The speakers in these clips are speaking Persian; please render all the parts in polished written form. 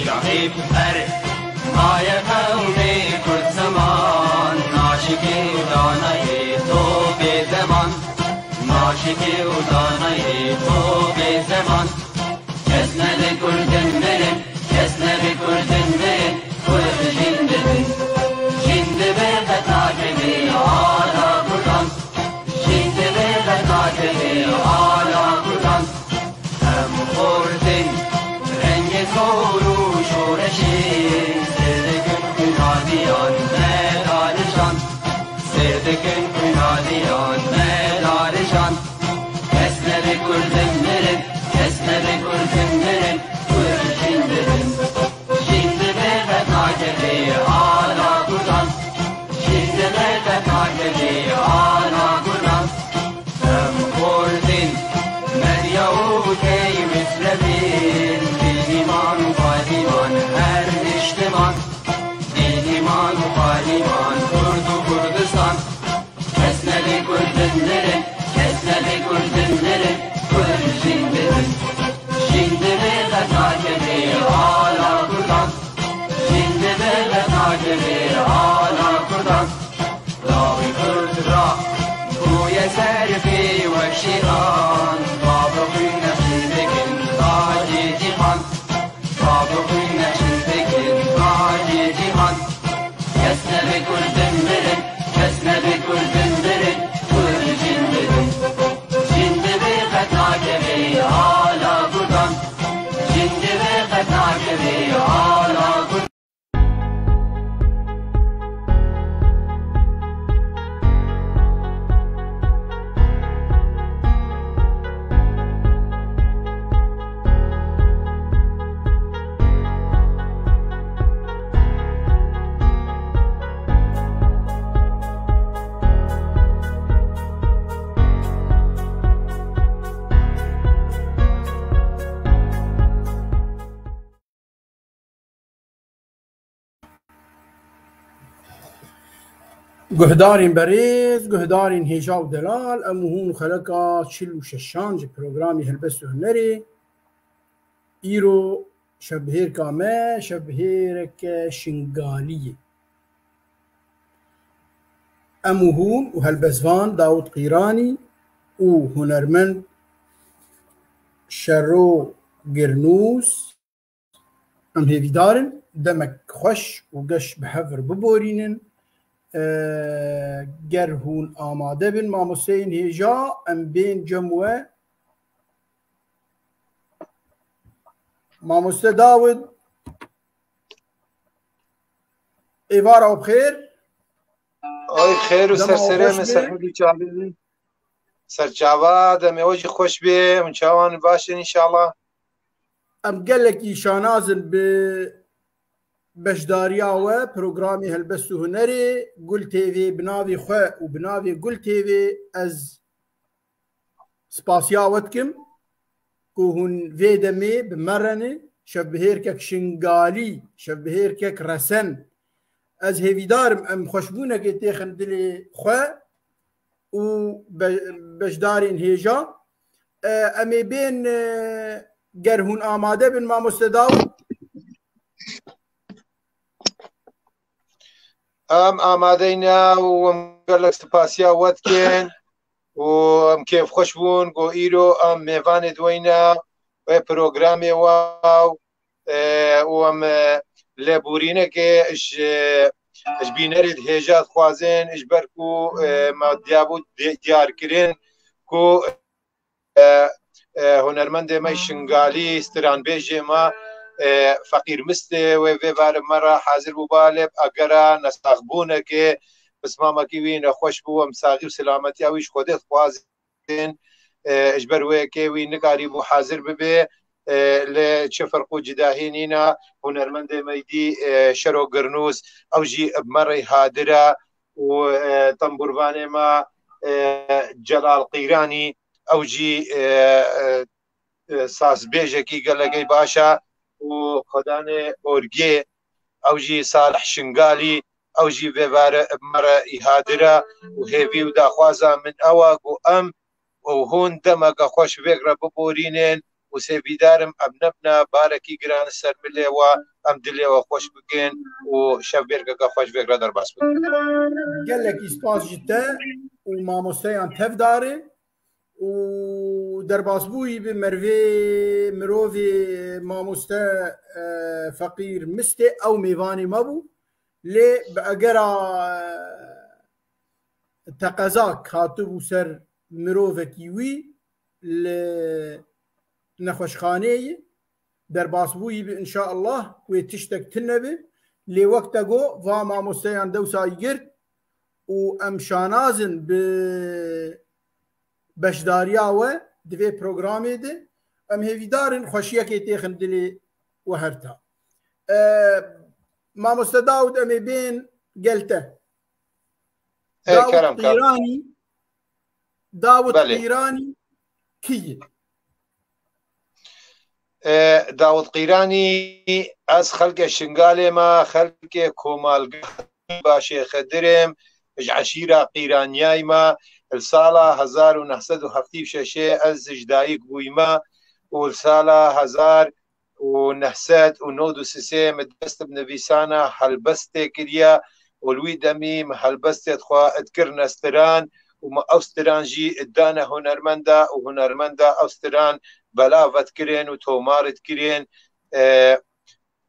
رقیب هر مای قومی کرد زمان ناشکی و دانه تو به زمان ناشکی و دانه تو به زمان کس نده کردن برن کس نده کردن برن کرد جنده بن جنده به قطعه آلا کردن جنده به قطعه آلا کردن هم خوردن رنگ زور و شورشی سردکن کنادیان مدارشان سردکن کنادیان مدارشان کس نده کردن برن کس نده کردن برن کرد جنده بن جنده به قطعه آلا کردن جنده به قطعه آلا کردن هم خوردن مریوتی مثل بین دیمان و قادیمان هر اجتماع دیمان و قادیمان کرد و کردستان کس نده کردن برن کس نده کردن برن کرد جنده بن جنده به قطعه آلا کردن جنده به قطعه آلا کردن راوی کرد را گوی سرفی و شیران بابقی نشن بکن تاجی جیهان بابقی نشن بکن تاجی جیهان کس نده کردن برن کس نده کردن برن کرد جنده بن جنده به قطعه آلا کردن جنده به قطعه آلا کردن گهدارین بریز گهدارین هیجا و دلال اموهون خلقا چل و ششانج پروگرامی هلبست و هنری ایرو شبهیر کامه شبهیرک شنگالیه اموهون و هلبسوان داود قیرانی و هنرمند شرو گرنوس ام هیوی دارن دمک خوش و گش بحفر ببورینن گر هون آماده بن ماموسین هیجا ام بین جموه ماموسته داود ایوارا بخیر آی خیر و سرسره مثل خودی جالبی سرچاوه دمی اوجی خوش بی منچاوان باشه انشاءالله ام گلکی شانازن به بشدارياوه پروگرامی هلبست و هنری گل تیوی بناوی خواه و بناوی گل تیوی از سپاسیاوت کم که هون ویدمی بمرنه شبهیر کک شنگالی شبهیر کک رسن از هیویدارم ام خوشبونه که تیخن دلی خواه و بشدارین هیجا امی بین گر هون آماده بن ما مستداو ام آمادهینا و ام گلک سپاسیا ودکن و ام کیف خوش بون گو ایرو ام میوان دوینا و پروگرامی واو و ام لبورینه که اش بینرید هجات خوازن اش برکو ما دیابود دیار کرین کو هنرمند ما شنگالی استران بیجه ما فقیر مسته و ویوار مرا حاضر بوالب اگر نستقبونه که بس ما مکیوین خوش بو ام ساغر سلامتی اویش خودت خوازن اجبر و که وی نگاری بو حاضر ببه ل چه فرقو جداهینینا هنرمند میدی شرو گرنوس او جی مره حاضره و تنبوربان ما جلال قیرانی او جی ساس بیجه کی گلگی باشا و خدان اورگی او جی صالح شنگالی او جی ویوار مره حاضره و هیوی و داخوازا من اواق و ام و هون دمک خوش فکر ببورینن و سێویدارم ئەم نەبنا بارێکی گرانە سەر ملێەوە ئەم دلێەوە خۆش بگەین و شەوبێرگەکە خۆش بێگرە دەرباس بکەین. gelekî spas ji te û mamosteyan tevdarê û derbasbûyî bi mervê mirovê mamoste feqîr mistê ew mêvanê mebû lê bi egera teqezak hatibû ser mirovekî wî li nexweşxaneyê derbasbûyî bi inşaallah wê tiştek tin nebe lê wek te got va mamosteyan dewsa girt û em şanazin bi beşdariya we di vê programê de em hêvîdarin xweşiyekê têxin dilê we herta. Mamoste Daud em ê bên gel te. Daud Qîranî kî ye? داود قیرانی از خلق شنگاله ما خلق کومالگاه باشه خدرم عشیره قیرانیای ما الساله 1976 از جدایک بویما و الساله 1993 مدرسة بنویسانا هلبست کریا ولوی دمی هلبست خوا ادکر نستران وما أوستران جي إدانا هنرمندا وهنرمندا أوستران بلاوت كرين وتومارت كرين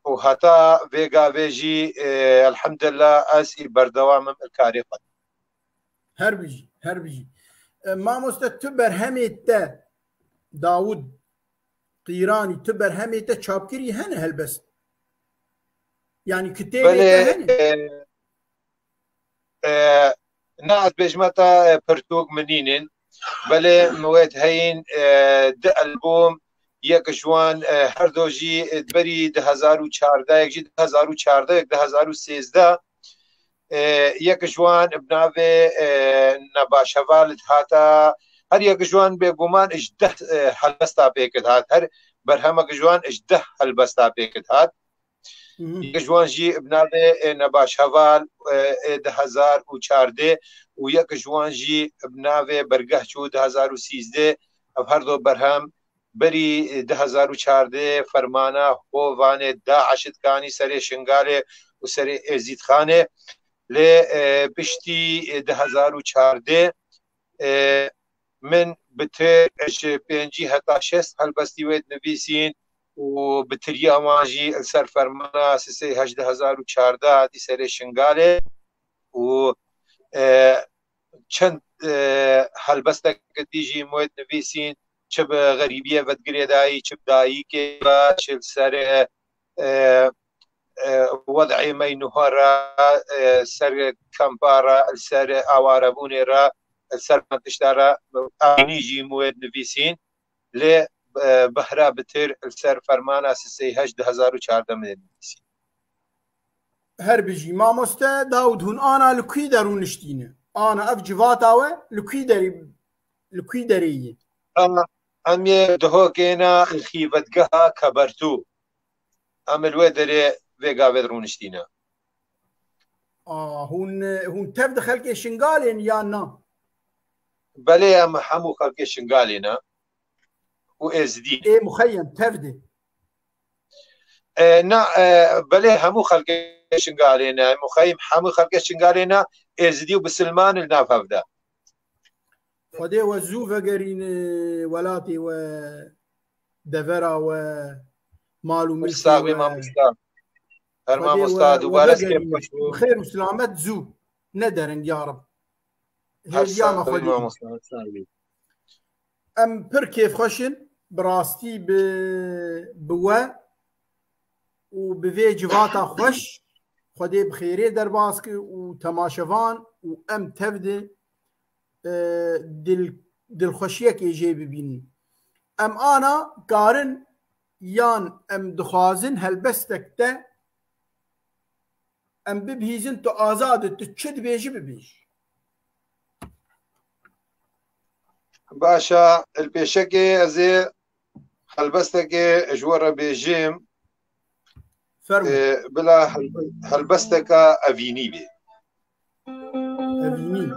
وهتا فيغا فيجي الحمد لله أسي بردوام الكاري قد هربجي ما مستتبر هميتا داود قيراني تبر هميتا چاپكري هن هلبس يعني كتابي هن ناس بجمتا برتوق منينين بلي مويت هين ده ألبوم يك جوان هر دوجي دبري 2014 يجي 2014 2013 يك جوان بناوي نباشوال هاتا هر يك جوان بيقومان اجده هلبستا بيكت هات هر برهمك جوان اجده هلبستا بيكت هات يك جوان جي بناوي نباشوال 2014 ويك جوان جي بناوي برگه چو 2013 هر دو برهم بری 2014 فرمانه هووانه داعشت کانی سر شنگاله و سر ازید خانه ل بشتی 2014 من بتر پنجی هتا شست هلبستی وید نویسین و بتری اماجی سر فرمانه سه 2014 دی سر شنگاله و چند هلبستك تيجي مويت نفيسين شب غريبية فتقريداي شب دايكي شب سر وضعي مينوهارا سر كامبارا سر اواربوني را سر منتشتارا نيجي مويت نفيسين ل بهرا بتر سر فرمانا سي 2014 من نفيسين هربجي ما مستا داود هون انا لكي درونشتينه أنا أفجفاتاوه لكي دريه أمي دهوكينا الخيفتقها كبرتو أم الويدري فيغا فيدرونشتينا هون تفد خلق شنغالين يا نا بلي أم حمو خلق شنغالينا وإزدي إيه مخيم تفد نا بلي همو خلق شنغالينا مخيم حمو خلق شنغالينا ازدي وبسلمان النافذة خدي وزوفة قرين ولاتي و دفرا و مالو ملكي مستاغي ما مستاغ هرما مستاغ وبارس كيف خير وسلامت زو ندرن يا رب هل ما خدي ام بر كيف خشن براستي بوا وبفي جواتا خوش خدي بخيري درباسك وتماشفان وام تفدي دل خوشيه كي جي ببيني ام انا قارن يان ام دخازن هلبستك تا ام ببهيزن تو ازاد تشد بيجي ببيج باشا البيشكي ازي هلبستك اجور بيجيم بلا هلبستك افيني بي افيني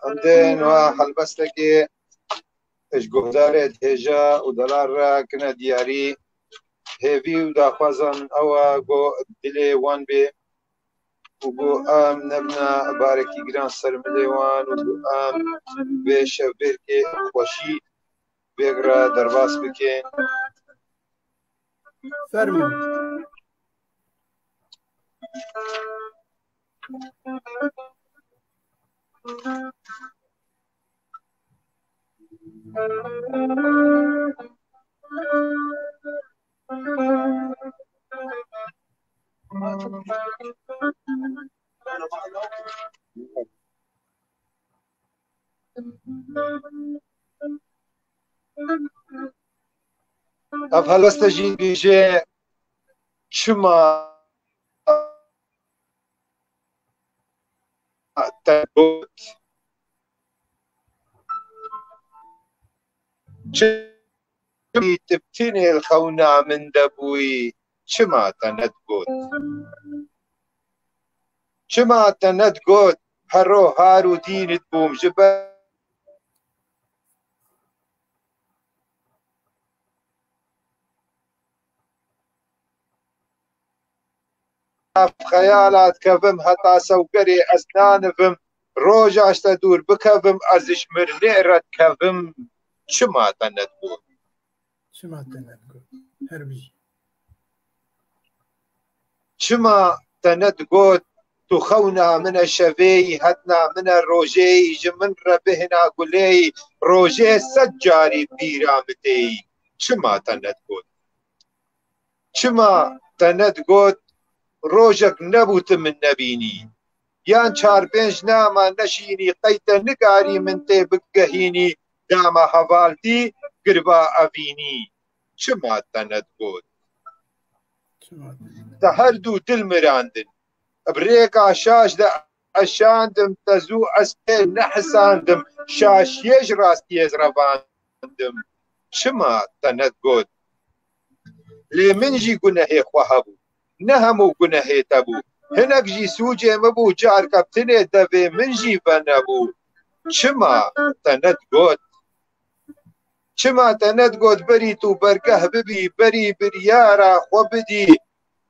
عندين وحلبستك اش گهدارت هجا و دلار را کنه دیاری هیوی و داخوازن او گو دلی وان بی و گو ام نبنا بارکی گران سرمده وان و گو ام بیشه برکه خوشی بگرا درباس بکن فرمو اف هلوسته جین بیشه چما تبوت چمی تبتینی الخونا من دبوی چما تند گوت چما تند گوت هرو هارو دینت بوم جبه خيالات كفم هتا سوكري أسنانفم روجاش تدور بكفم أزش مرنيرت كفم شما تندقون شما تندقون هربجي شما تندقون تخونا من الشفي هتنا من الروجي جمن ربهنا قلي روجي سجاري بيرامتي شما تندقون شما تندقون روجك نبوت من نبيني يان چار بنج ناما نشيني قيت نقاري من تي بقهيني داما حوالتي قربا أبيني شما تندقود تهردو دل مراندن بريك عشاش دا أشاندم تزو أسبي نحساندم شاش يجراس يزرباندم شما تندقود لي منجي قناه خوهبو نهمو گناه تبو هنک جی سوجه مبو جار کبتنه دوه من جی بنبو چما تند گود چما تند گود بری تو برگه ببی بری بریارا خو بدی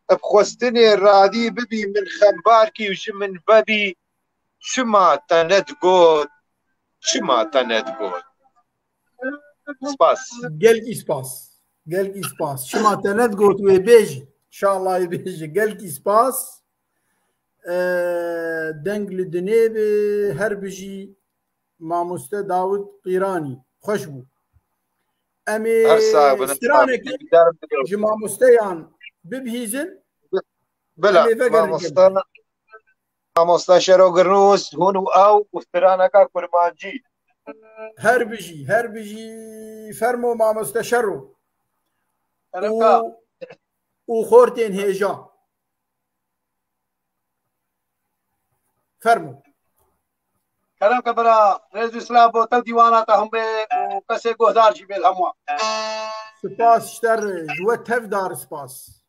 بخوستنه رادی ببی من خمبار کی و جمن ببی چما تند گود چما تند گود سپاس گلگی سپاس گلگی سپاس شما تند گود و بیجی إن شاء الله يبيجي قلقي سباس دنقل دنيبي هربجي مع مستر داود قيراني خشبو أمي استرانك جمع مستيان ببهيزن بلا مع مستشارو قرنوس هونو أو واسترانك كرمانجي هربجي فرمو مع مستشارو وخورتين هيجا فرمو كلام كبرا رئيس الاسلام بو تل ديوانا تا هم وكسي گهدار جي بيل هموا سپاس شتر جوه تف دار سپاس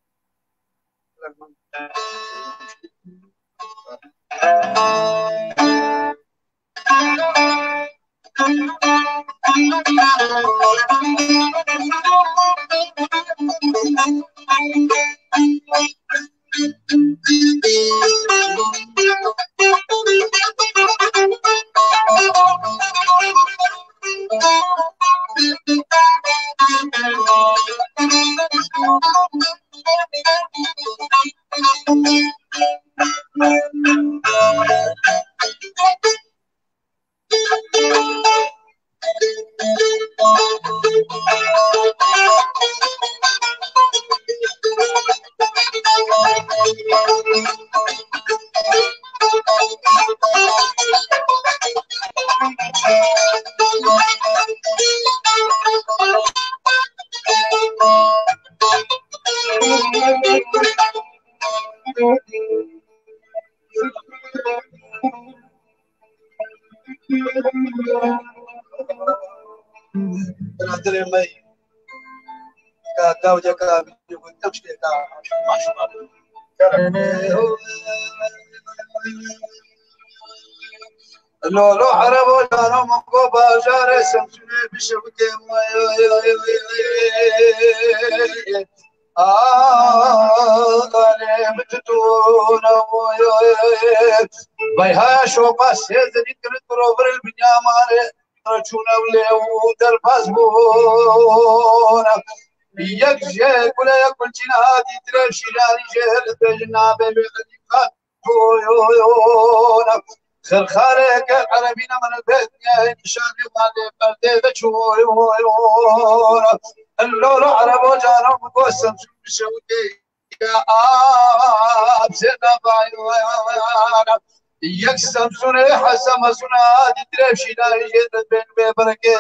برادر مي كاكاو جاكا تمشي كا لو لو عربو جانو مكو باجار سمسوني بشبكي أنا بتتونا بيها شو بس يزني كنت روبر البنيامة رجونا ولو درباز بونا يكجي كل يكل جنادي ترشيلاني جهل تجنا ببيخدي خاتونا خرخارك عربينا من البيت يا نشاني مالي بردي بشويونا اللولو عربو جانو مقوسم بشوكي يا زينا بايوانا يكسم سنة حسم سنة دي ترشي لا يجد بين ببركي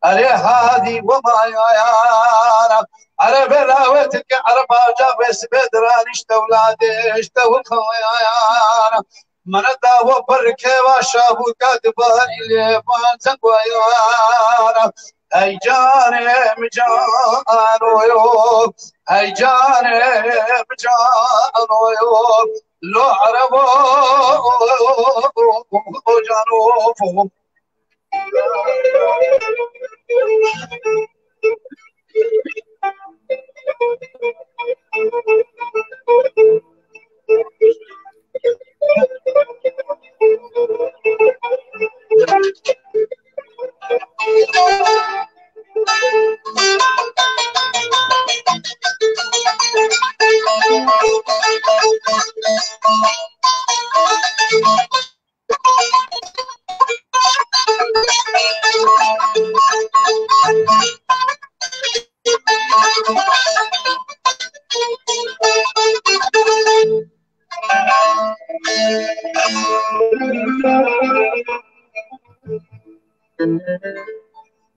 علي هادي وما يانا عرب راوتك عرب جاب اسبدران اشتولادي اشتول خويانا من داو بركي وشابو كاتبان اللي فانسك ويانا هاي جانم جانو يوم هاي جانم جانو يوم لو عربو جانو فوق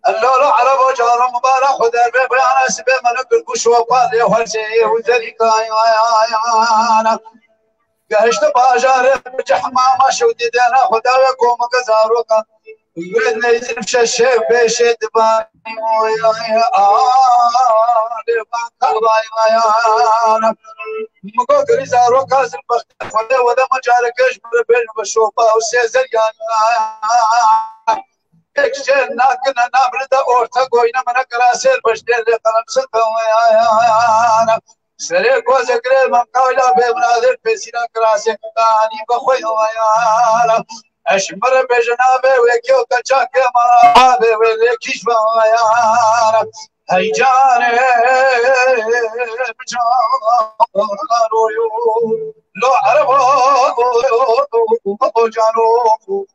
اللولو عربو جارو مبارك ودربي بيانا سبي منك الكوش وقالي وهرسي وذريك انا قهشت باجار بجحمامة شودي دينا خداوي كومك زاروكا ويد ليزن بششيف بيشي دباني ويا لباك بايانا مكو قري زاروكا زنبخت خدي ودا مجاركش بربين بشوفا وسيزر اكشن ناكنا نابرد اورتا قوينا من كراسير بشدير لقلم ستويانا سري كوز قريب ممكاولا بمناظر بسينا كراسي كتاني بخوي ويانا اشمر بجنابه ويكيو كچاكي مرابه ويكيش ويانا هاي جاني بجانو لو عربو جانو تو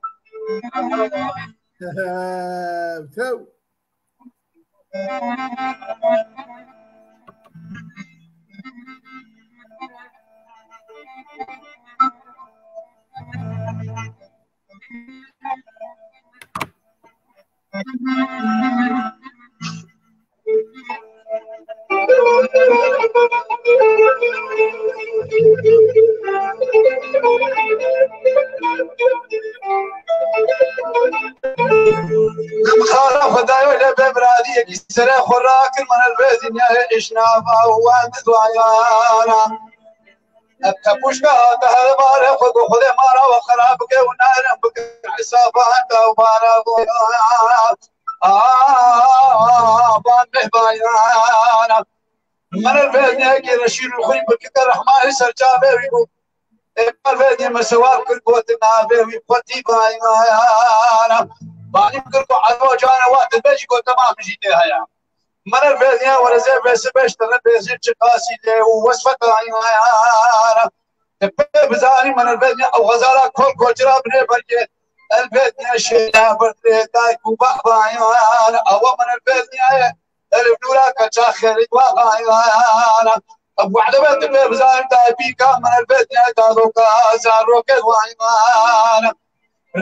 خاله خدايو لبي برادي سرا خوراك من يشنافا وان دوايانا ابقى بوشكا تهبار خذ خذ مارا وخرابك ونار بك حسابا انت وبارا بان بهبايانا من الفيديا كي رشيد الخوي بك الرحمن سرجابي ويقول الفيديا مسوار كل قوة نابي ويقوتي بايانا باني بكركو عدو جانا وقت البيج قلت تمام جيتها يا من الفيديا ولا زي بس بشتغل بيزي تشقاسي لي ووصفة عيانا بزاري من الفيديا او غزالة كل جراب نبرجي الفيديا شينا بردي تايكو بابا عيانا او من الفيديا الفلولا كتاخر عيانا ابو عدبت بزاري تايبيكا من الفيديا تادوكا زاروكي وعيانا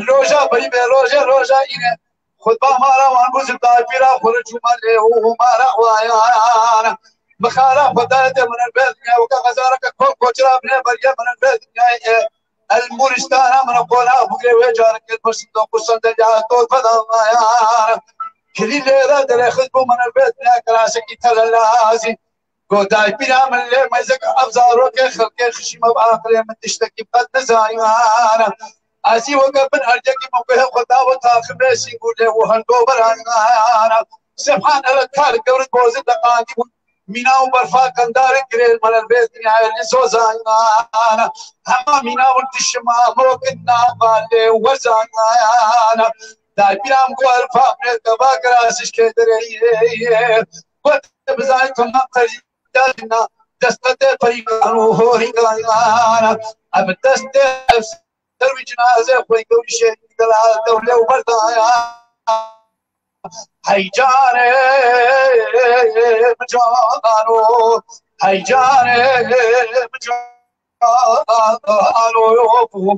روجا بريبي روجا إنه خود با مارا وان بوزم تايبيرا خورج مالي ومارا وعيانا مخارا بداية من البيتنيا وكا غزارك كل كوچرا بني بريا من البيتنيا المورستانا من قولا بقري ويجارك المرسندو قصن دجا طول فضا وعيانا كلي ليرا دلي خدبو من البيتنيا كراسكي تلالازي قو تايبيرا من اللي ميزك أبزاروك خلقي خشيمة بعقلي من تشتكي بقد نزايانا أسي وقبل أرجعك موقعه خدا وتاخر سيقول له وهندو برانا سبحان الله كار قبرت بوزن دقاني مينا وبرفا كندار كريل من البيت نهاية لسوزانا هما مينا والتشما موكنا بالي وزانا داي بيرام قوال فامن كباكر أسيش كدري وتبزاي كنا قريدنا دستة فريقانو هوريقانا أب دستة تروي جنازة خوي قولي شيء دلها دولة وبردايا هيجاني مجانو هيجاني مجانو يوفو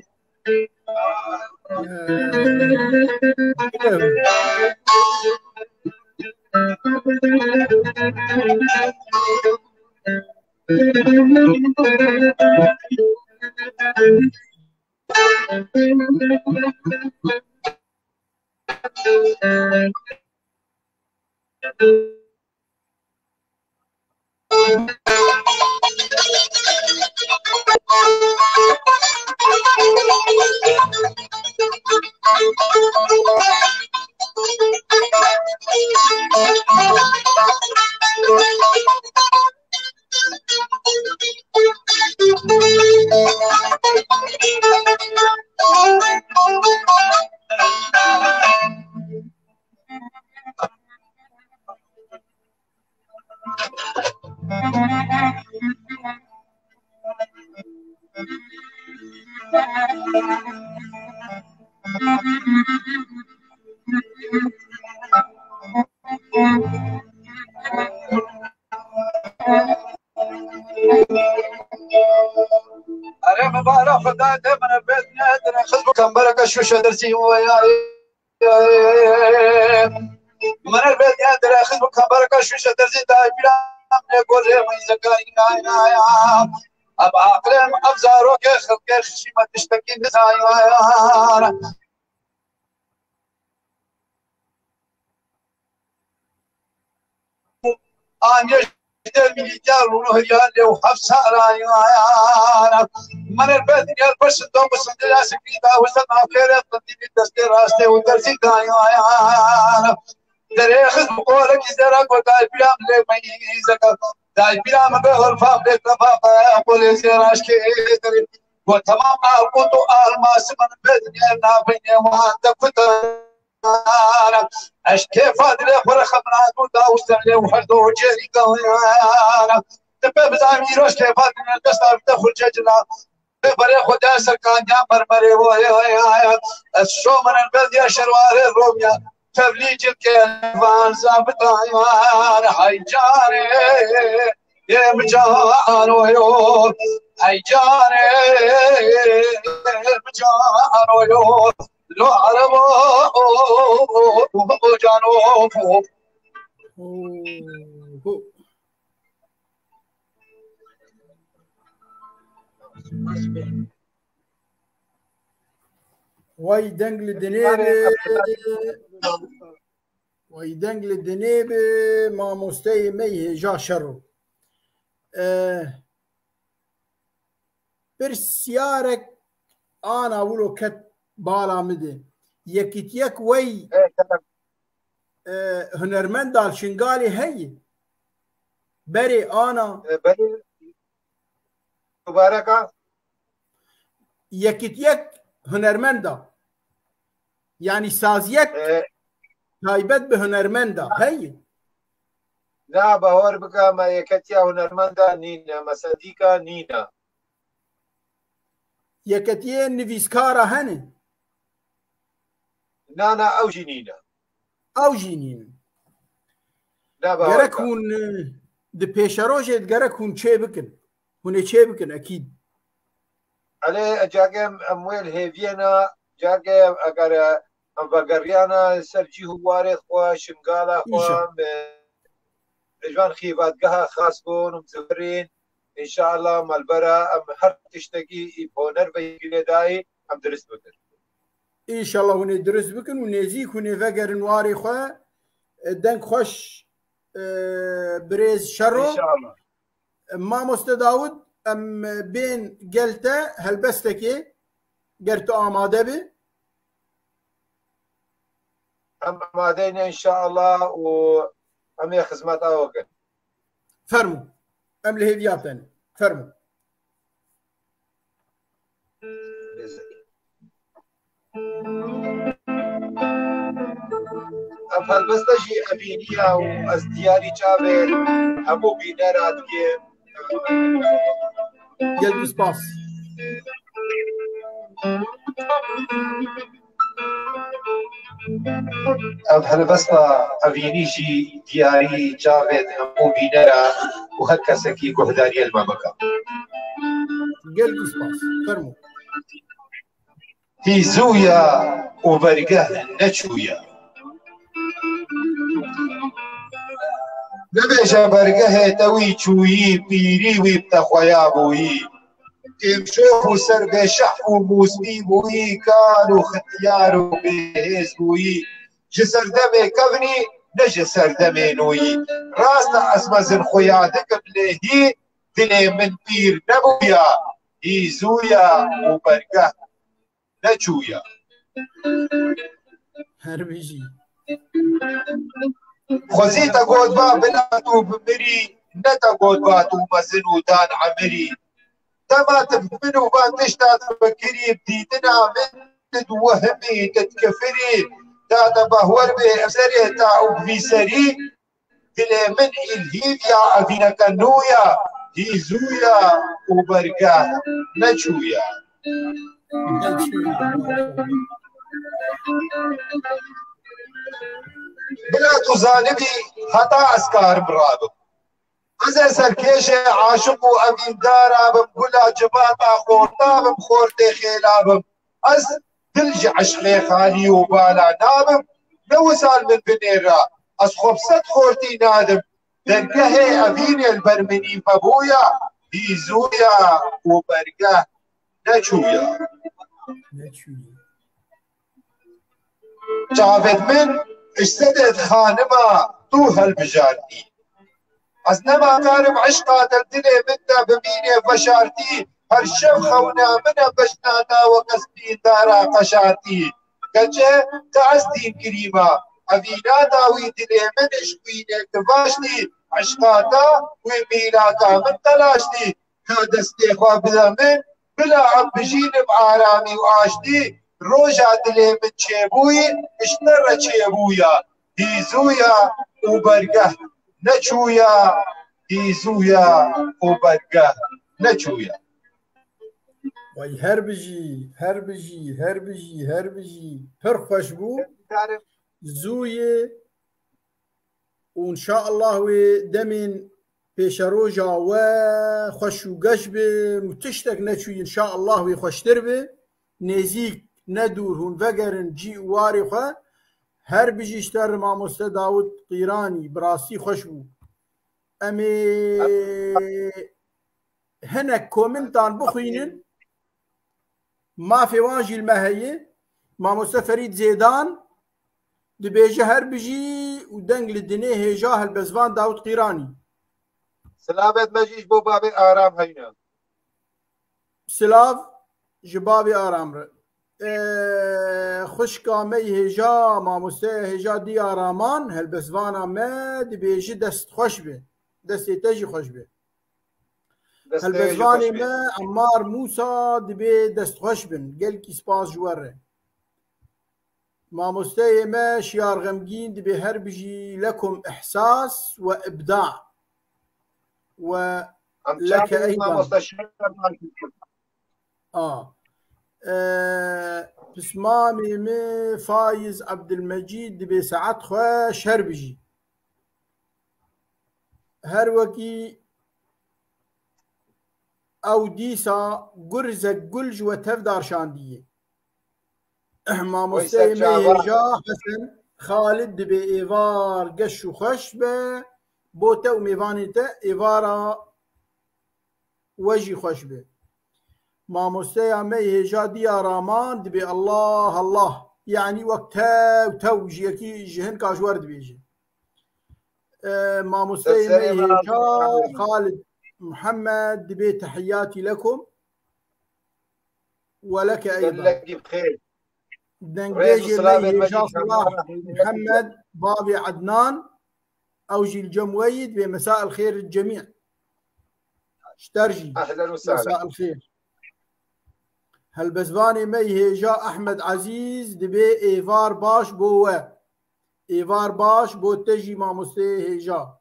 أنا مبارك خدات من البيت نادر خذ كم بركة شو شدرتي ويا من البيت نادر خذ كم بركة شو شدرتي داي بلا نقول ما يزكاي يا أب عقلم أبزاروك خلق خشي ما تشتكي نزايا أنا الميليتار ونهريان له حفصة رايانا من البيت يا البرس دوم بسندلا سكيدا وسنا خير تدي دستي راسته ودرسي دايانا دريخ بقولك زرق وداي بيام لي ميزك داي بيام بهر فابل تفاق اقول سراش كيدري وتمام القط الماس من البيت يا نابين وانت فتر اشكي فادري خور خبرات وداوست لي وحدو جري قانا تبى بزامي روش كيف فادري دستار تدخل ججنا بري خدا سركان يا مرمري ويا الشو من البلد يا شروار الروميا تبليج الكيفان زابطان حيجاني يا مجان ويو حيجاني مجان ويو لو عربو جانو واي دنجل الدنيبي واي دنجل الدنيبي ما مستي ميه جا شرو برسيارك انا ولو كت بالا مدي يكتيك وي هنرمند دال شنغالي هي بري انا بري مباركة يكتيك هنرمندا يعني سازيك تايبت بهنرمندا هي لا باور بك ما يكتيا هنرمندا نينا مساديكا نينا يكتين نفيسكارا هني نانا او جنينا او جينين لا باور جرك هون دي بيشاروجيت جرك هون تشي بكن هون تشي بكن اكيد عليه جاكم امويل هيفينا جاكم اگر امبرگریانا سرجی هوارد خوا شنگالا خوا اجوان خيباتقها خاص بون ومزورين ان شاء الله مالبرا ام هر تشتكي بونر بيجي داي ام درس بكر ان شاء الله هون درس بكن ونزيك هون فقر نواري خوا دنك خوش بريز شرو ان شاء الله ما مستداود ام بين قلته هلبستكي قرتو آماده بي ام مادينا ان شاء الله و ام خدمات اوكن فرمو ام الهديات تاني فرمو ام هلبستشي ابينيا وازدياري جابر همو بينارات كيم قلبي سباس ام هلبستا ابينيشي دياري جابر همو بينارا وهكسكي كهداري المملكة قلبي سباس فرمو هي زويا وبرقه نشويا نبيجا برقه توي چويي بيري ويبتخويا بوي امشوه سر بشح وموسمي بوي كانوا ختيار وبيهز بوي جسر دمي كفني نجسر دمي نوي راسنا اسمزن خويا دكم لهي دلي من بير نبويا هي زويا وبرقه نچويا هربيجي خوزيتا قودبا بلاتو بمري نتا قودبا تو مزنو دان عمري تما تفمنو باتشتا تفكري بديدنا من توهمي تتكفري تاتا بهور بي افسري تاو بفيسري دلي من الهيفيا افينا كنويا هي زويا وبرقا نچويا بلا تزانبي حتى اسكار مرابم از سرکش عاشق و امین دارم گلا جباتا خورتابم خورت خیلابم از دلج عشق خالی و بالا نابم نو سال من بنيرا از خبصت خورتی نادم درگه امین البرمنی فبویا هی زویا و برگه نچویا جاوید من اشتدت خانما تو هالبجارتي از نما كارم عشقات الدنيا منا بميني فشارتي هالشف خونا منا بشناتا وقسمي دارا قشارتي كجه تعزدين كريمة أفينا داوي دنيا من اشقويني كفاشتي عشقاتا وميلاتا من تلاشتي هذا استيخوا بلا من بلا عم بجين بعرامي وعاشتي روجا دلي من تشيبوي اشتر تشيبويا هيزويا وبرقه نچويا هيزويا وبرقه نچويا وای هربجي هربجي هربجي هربجي پر خوش بو زوي وان شاء الله دمين بيشروجا وخوش وقش به متشتك نچوي ان شاء الله وخوشتر به نزيك ندور هون وقرن جي واري خوا هر بجيشتر ماموستا داود قيراني براسي خوشبو امي هنا كومنتان بخوينن ما في واجي المهية ماموستا فريد زيدان دبيجي هر بجي ودنق للدنيا هجاه البزفان داود قيراني سلامت مجيش بو بابي آرام هينا سلاف جبابي آرام ر خوش کامی هجا ماموسته هجا دی آرامان هلبسوانا ما دبیجی دست خوش به دست تجی خوش به هلبسوانی ما عمار موسى دبي دست خوش بن قال كي سباس جوره ماموسته ما شيار غمجين دبي هربجي لكم إحساس وإبداع ولك أيضا بسمامي مي فايز عبد المجيد دبي ساعات خوش هربجي هروكي او ديسا قرزة قلج وتفدار شاندية ماموسته ميجا حسن خالد دبي ايفار قش وخش به بوتا وميفانيتا ايفارا وجي خش به ماموسته ميجا ديا رامان دبي الله الله يعني وقتها وتوجي كي جهن كاجور دبيجي ماموسته ميجا خالد محمد دبي تحياتي لكم ولك أيضا دنجيجي ميجا صلاح محمد بابي عدنان أوجي الجمويد بمساء الخير الجميع اشترجي أهلا وسهلا مساء الخير هالبزباني ميجا أحمد عزيز دبي إيفار باش بوه إيفار باش بو تجي ماموسته هيجا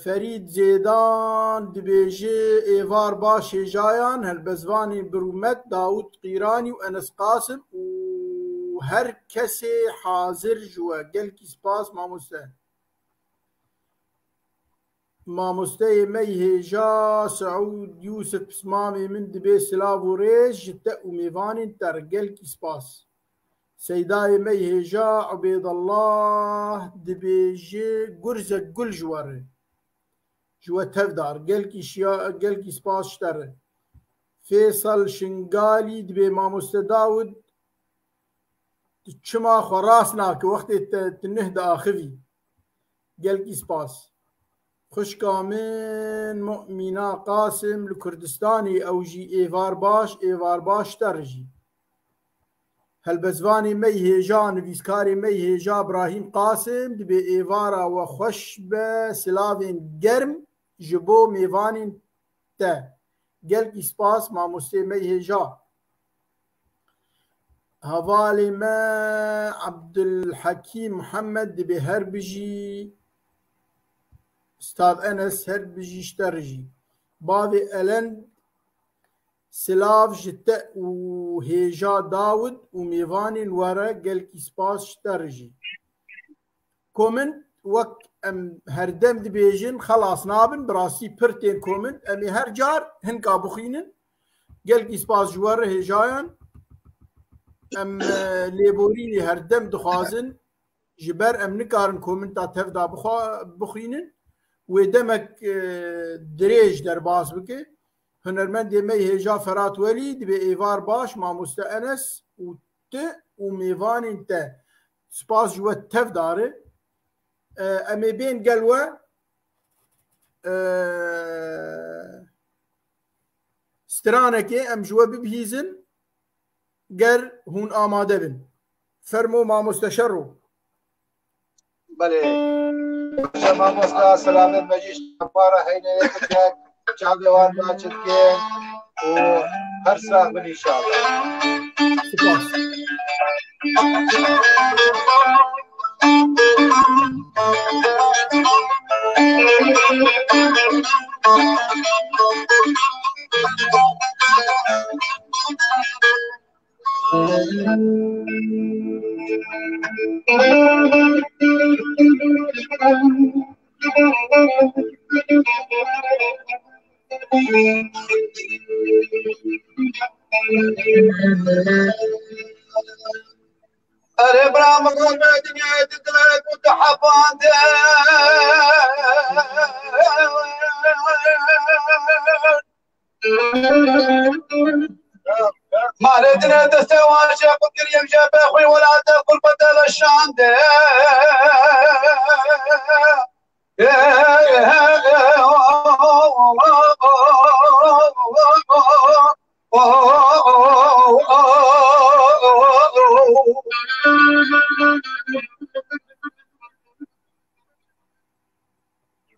فريد زيدان دبيجي إيفار باش هيجايان هالبزباني برومت داود قيراني وأنس قاسم وهر كسي حاضر جوا قلكي سباس ماموسته مي هيجا سعود يوسف بسمامي من دبي سلافو ريش جتا وميفاني ترقلكي سباس سيداي مي هيجا عبيد الله دبيجي قرزة قل جوار جوا تفدار قلكي سباس شتر فيصل شنقالي دبي ماموسته داود تشما خراسناك وقت تنهد آخذي قلكي سباس خوش كامن مؤمنة قاسم الكردستاني أوجي إيفار باش ترجي هالبزواني مي هيجان فيسكاري مي هيجا إبراهيم قاسم دبي إيفارا وخش بسلافين جرم جبو ميفانين تا قلقي سباس مع مستي مي هيجا هوالي ما عبد الحكيم محمد دبي هربجي استاذ انس هربجي اشترجي بابي الند سلاف جتا وهيجا داود وميفاني ورا قلكي سباس اشترجي كومنت وك ام هردم دبيجن خلاص نابن براسي برتين كومنت امي هر جار هنكا بخينن قلكي سباس جوار هيجايان ام ليبوريني هردم دخازن جبر ام نكارن كومنتات تفدا بخينن ودمك دريج در باز بكي هنرمند مي هيجا فرات وليد بإيفار باش مع مستأنس وميفان انت سباس جوا التف داري امي بين قلوة سترانكي ام جوا ببهيزن قر هون آماده بن فرمو مع مستشرو بله شما مستا سلامت مجيش نبارا هينا يكتك شعبي وان باچتكين و هر سراغ بن إن شاء الله سپاس أري برام قلبي دنيا تدلك وتحفان ما ردنا تستوى شاف كريم شاف اخوي ولا تقول بدل الشام بل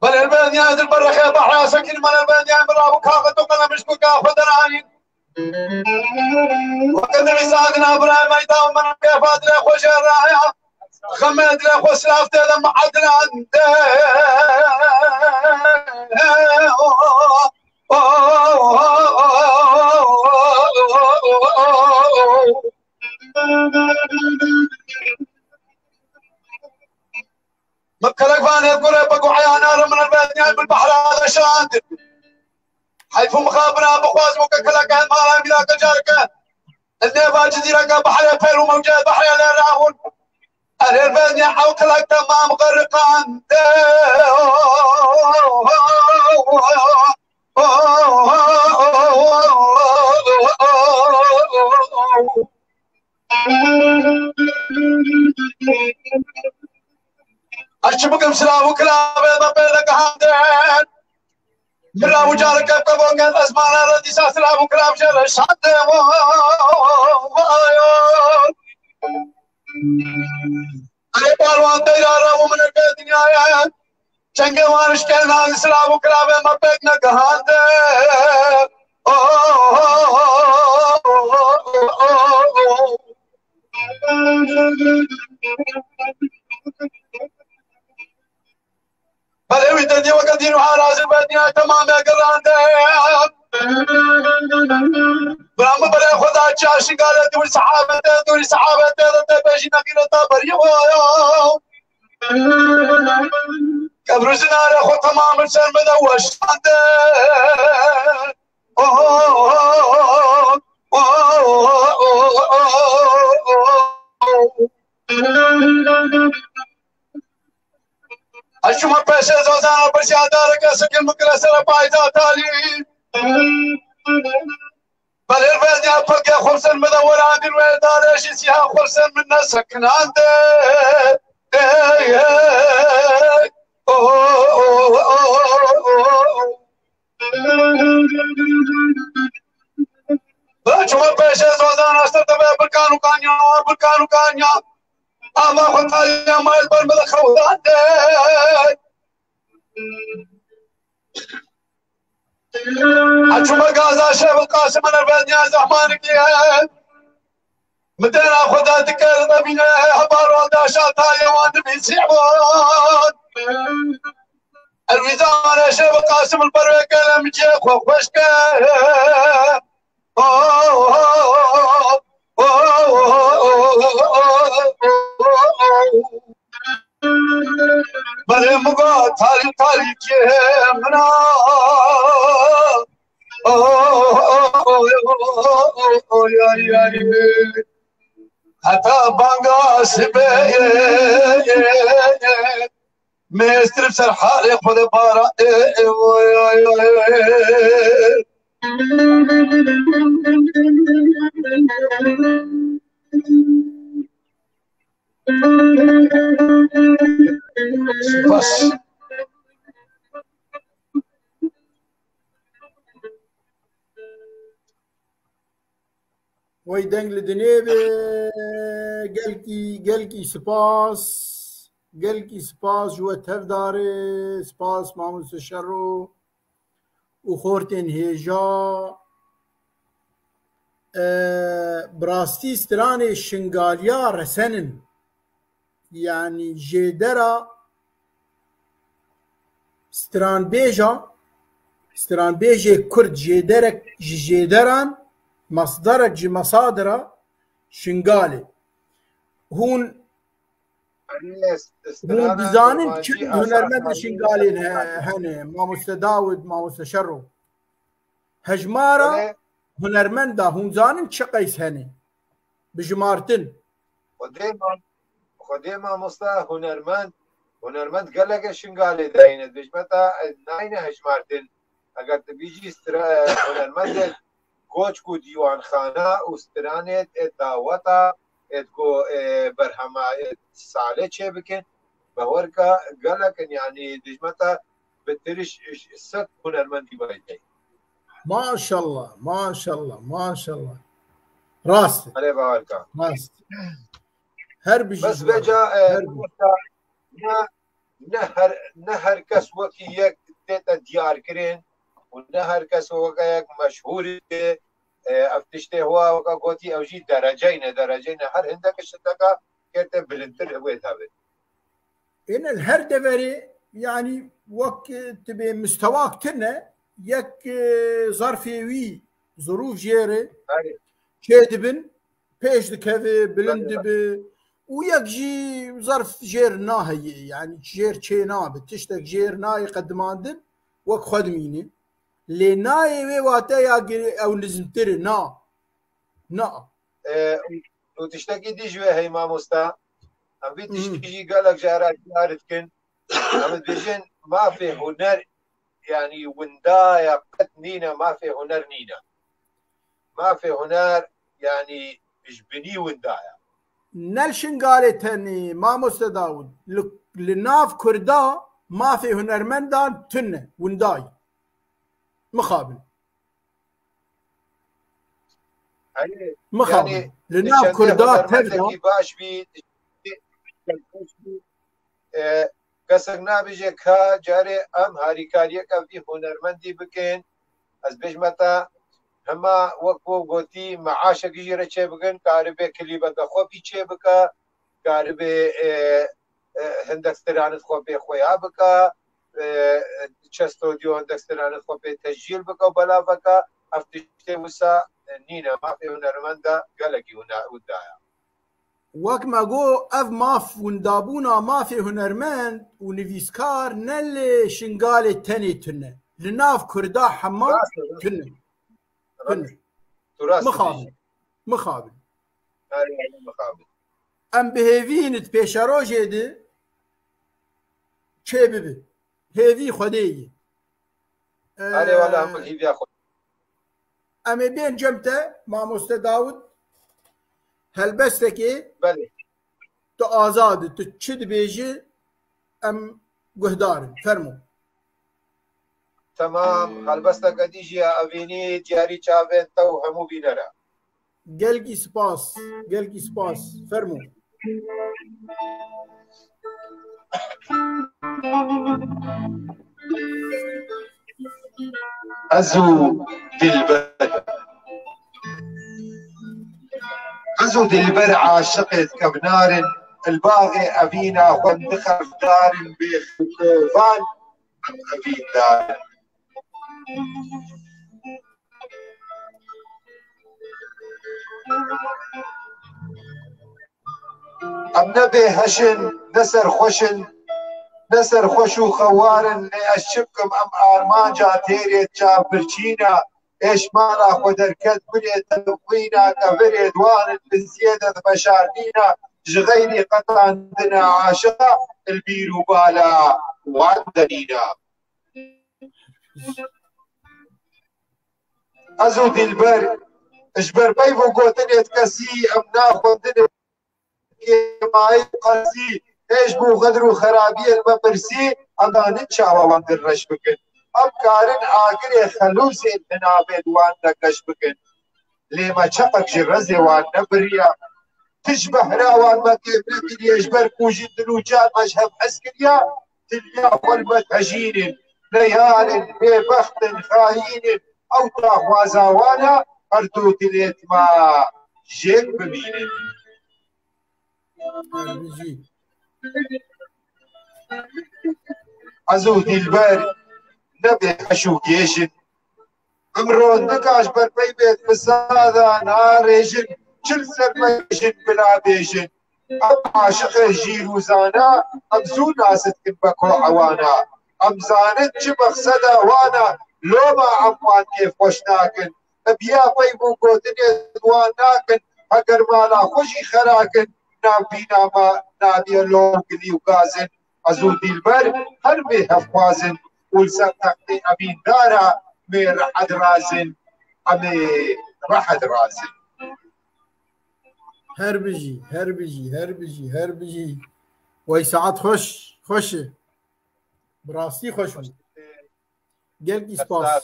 البنيان البرخة بحر سكن من البنيان برابو كاغتو قنا مشكو كافة دراني وقد رسالنا براي ميدان من كيفات لي خوش الرايا خمد لي خوش رافت لما عدنا انت مكلك فاني تقول بقوا عيانا من البنيان بالبحر هذا شاندر حيث مخابرة بخواز وككلك مالا ملاك جارك النيفا جزيرة بحر فيل وموجات بحر الراهون أهل البنية حوكلك تمام غرقان أشبكم سلام وكلاب ما بينك هاندين مرا وجارك كبون قال اسمعنا ردي سلام وكلاب جل شاد أي بالوان ديرارا ومن البيت نهاية شنقوان اشكالنا سلام وكلاب ما بينك هاندين بلوي تدي وقدين وحراز البدنيا تمام يا قرانده برام برا خدا چاشي قال دور صحابه تبجي نقيله تبريو قبر زنار اخو تمام السلم دوش عنده اشوف بس زوزان برشادارك سكن مكرسر بايزا تالي بل الفنيا فك خرسن مدور عند الويدار ايش سيها خرسن من سكن عنده اشوف بس زوزان استرتبه بركانو كانيا اما خطايا ما يقبل من الخوات اشوف غازا شيخ القاسم انا البنيا زحمانك يا مدير خدا تكر بينا اخبار وداشات حيوان بيسيبون الوزاره شيخ القاسم البروي كلام جيخ وخشك بل مقا تالي منا حتى بانغا سبي مستر سرحالي خذ بارا بس وي دنگ لدنيبه قلكي سباس جوا تفداري سباس مامون سشرو وخورتين هيجا براستي ستراني شنغاليا رسنن يعني جيدرا ستران بيجا كرد جيدران مصدرك جي مصادره شنغالي هون بزانين كل هنرمند شنغالي هنا ما مستداود ما مستشرو هجمارة هنرمندا هون زانين شقيس هنا بجمارتن خديما مصطفى هنرمند قال لك شنغالي داينه بجمتا ناينه هجمارتن اگر بيجي هنرمند کوچ کو دیوان خانه استرانت دعوتا ادگو برهما ساله چه بکن باوركا قالك يعني دجمتا بترش ست هنرمندي بايتي ما شاء الله ما شاء الله ما شاء الله راست عليه باوركا راست هر بجي بس بجا نهر كس وكيك تيتا ديار كرين ونهر كس وكيك مشهور افتشته هو وكا قوتي او جي درجين هر هندك الشتكا كيرت بلنتر هويت هابت إن الهر دفري يعني وقت تبي مستواك تنا يك ظرفي وي ظروف جيري كيدبن بيش دكافي بلندب ويك جي ظرف جير ناهي يعني جير تشي ناب تشتك جير ناي قدمان دب وك خدميني لي ناي وي واتا يا او نزمتر نا وتشتكي دي جوه هي ما مستا ام بي تشتكي قالك جارات يارتكن ام بيجن ما في هنر يعني وندايا قد نينا ما في هنر نينا ما في هنر يعني مش بني وندايا نلشن قالت هني ما مستداود لناف كردا ما في هنرمندان تنه ونداي مخابل مخابل يعني لناف كردا تبدا باش بي قسقنا بيجي كا جاري ام هاريكاريه كا في هنرمندي بكين از بجمتا هما وقفو قوتي معاشا جيرا چه بكن كاربه كليبا خو بي چه بكا كاربه هندك سترانت خو بي خويا بكا چستوديو هندك سترانت خو بي تسجيل بكا بلا بكا افتشته وسا نينا ما في هنرمندا قالكي هنا ودايا وك ما جو اف ماف وندابونا ما في هنرمند ونفيسكار نل شنقال تاني تنه لناف كردا حما تنه مخابل ام بهيفينت بيشاروجي دي چه ببي هيفي خديه علي ولا هم هيفي اخو ام بين جمته ما مستداود هلبستكي بله تو آزاد تو چد بيجي ام قهدار فرمو تمام هلبستا قديجي اويني دياري چاوين تو همو بينرا قلقي سباس فرمو أزو دلبر عاشقت كبنار الباغي أبينا وندخل دار بخوفان أبين دار أم نبي هشن نسر خوشو خوارن لأشبكم أم آرمان جا تيريت جا برچينا إيش مالا خودركت بلي تلقينا كفري دوان بزيادة بشارنينا جغيري قطعا دنا عاشقا البيرو بالا وعندنينا أزو دلبر اجبر بيفو قوتني تكسي أم ناخد دنا كيماي قاسي ايش بو غدر وخرابي المبرسي انا نتشاوى وان الرش بكن اب كارن اخر خلوص البنابد وان نقش بكن لما شقك جرزي وان نبريا تشبه راوان ما كيف يجبر كوجي دلوجات مشهب عسكريا تليا قلبة عجين ليال ببخت خاين او تاخوا زوانا اردو تليت ما جيك ببينن أزو دلبر نبي حشو جيشن امرون نقاش بربي بيت فسادا ناريجن شل سرميجن بلا بيجن ام عاشق جيل وزانا ام زو ناس تكبك وعوانا ام زانت شي مقصدا وانا لو ما عموان كيف خوشناكن بيا بيبو قوتني دواناكن اگر مالا خوشي خراكن نابينا ما نابي اللون قلي وقازن أزو دلبر هر بي هفوازن ولسان تقدي أبين دارا مي رحد رازن أمي رحد رازن هربجي وي ساعات خوش براستي خوش قالكي سباس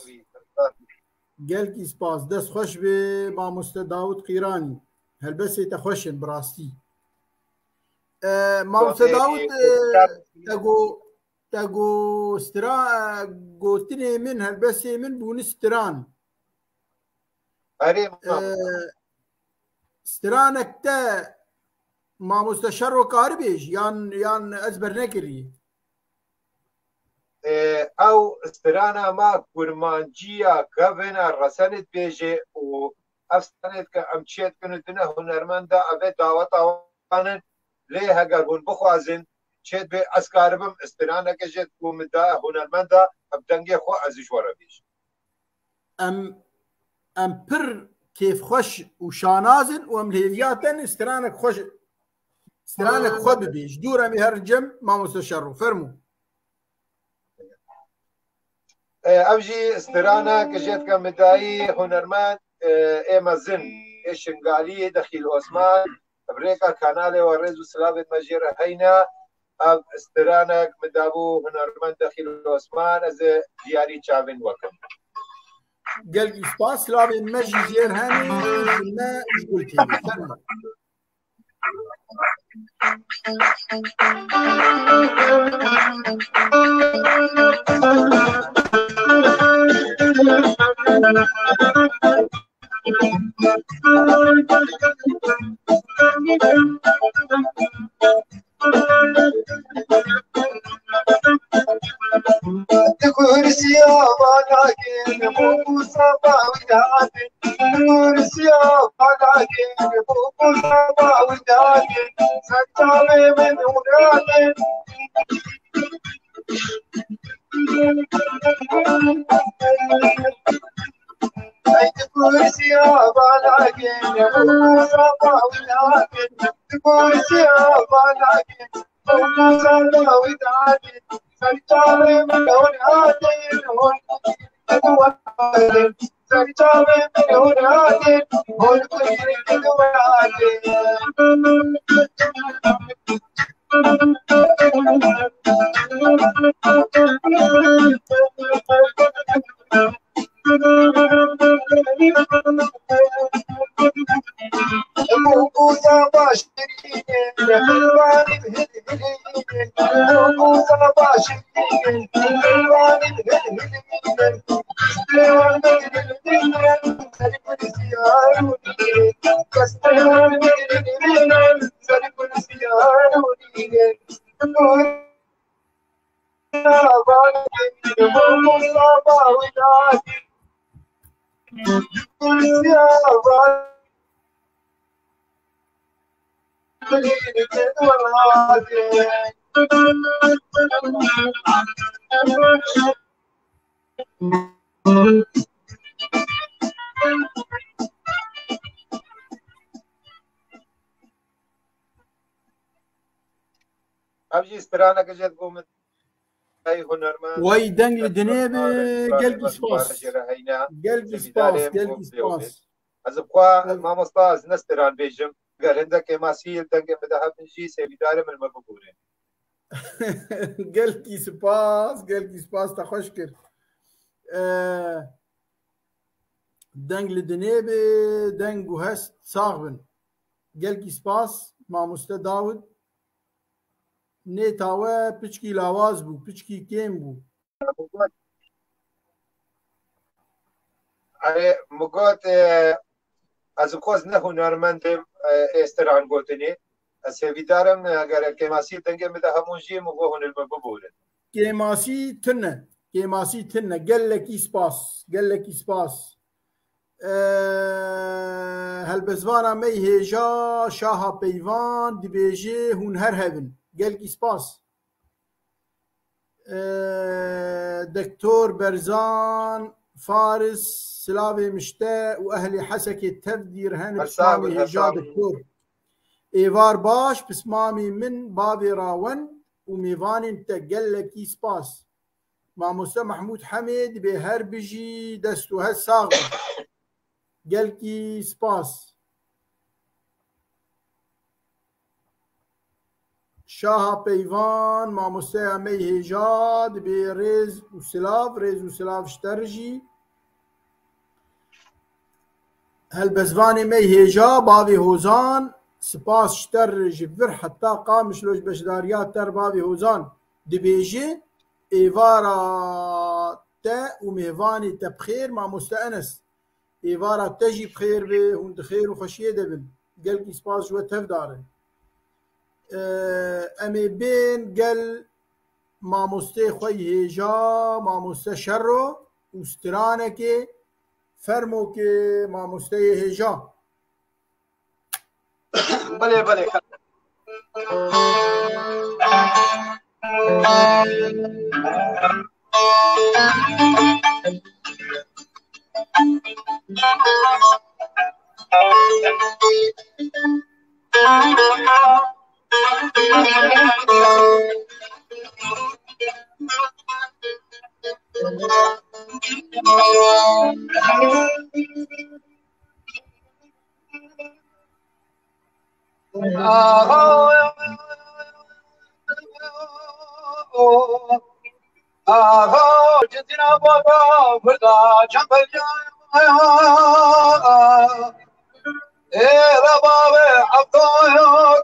قالكي سباس دست خوش به مامۆستا داود قیرانی هەلبەسێ تە خوشن براستي مامۆستا داود تەگۆ سترا گوتنێ من هەلبەسێ من بوون ستران سترانك تا مامۆستا شەڕ و کار بێژ یان ئەس بەرنەکردی ئەو سترانە ما کورمانجیە گەڤێنە ڕەسەنت بێژێ و ئەفستانێت کە ئەم چێتکردنە هونەرمەندە ئەبێت داوەتاوانن لێ هەگەر هون بخوازن چێت بێ ئەسکارە بم سترانەکەژێت کومدا هونەرمەندە ئەم دەنگێ خۆ ئەزیش وەرە بێژ ئەم پر کێفخۆش و شانازن و ئەم لێڤیاتەن سترانێک خۆش سترانێک خۆ ببێژ دوورەمی هەرجەم مامۆستا شەڕ و فەرموو ئەوژی سترانە کەژێت کە مدایی هونەرمەند ئێمە زن شنگالی دەخیل ئۆسمان بڕێکە کانالێەوە ڕێز و سلاوێت مەژێرە هەینە ئەو سترانێک مدابوو هونەرمەند دەخیل ئۆسمان ئەزێ دیاری چاوین وەکەم گەلگی سپاس سلاوێن مەژی ژێر هەنێ گولتێ ئەوژی سترانەکە ژێت بۆ من هونەرمەند وای دەنگ لە دنێ بێ گەلگی سپاس گەلگی سپاس گەلگی سپاس ئەز بخوا مامۆستا نەستران بێژم گەر هەندێک ماسی دەنگێ بدەها منژی سێویدارە منمە ببورێن گەلکی سپاس تا خۆش کرد دەنگ لە دنێ بێ دەنگ و هەست ساغ بن گەلکی سپاس مامۆستا داود نێتاوە پچکی لاواز بوو پچکی کێم بوو مگوت ئەز خۆز نە هونەرمەندم ئێستران گوتنێ سێویدارم ئەگەر کێماسی دەنگێ بدە هەمووژی بۆ هونەرمە ببورن کێماسی تنە گەلێکی سپاس هەلبەزوانە مەی هێژا شاها پەیوان دibêjê hûn her hebin gelkî spas Dektor Berzan Faris Silavê mişte û ehlê Hesekê tev dîr henin pismamê hêja Dektor êvar baş pismamê min bavê rawen û mêvanên te gelekî spas Mamoste Mehmûd Hemê dibê her bijî dest û hez sax bin gelkî spas شاه پیوان مامۆستای ئەمەی هێژا دەبێ ڕێز و سلااف شتەرژی هەلبەزوانê me hêja bavê hozan spas şter ji vir heta qamişloş beşdariya ter bavê hozan dibêje êvara te û mêvanê te bixêr mamoste Enes êvara te jî bixêr bê hûn di xêr û xweşiyê de bin gelkî spas ji we tev darin em ê bên gel mamosteyê xwe hêja mamoste şerro û stranekê fermokê mamosteyê hêja بله بله جدنا بابا فردا چمبل رباب عبدو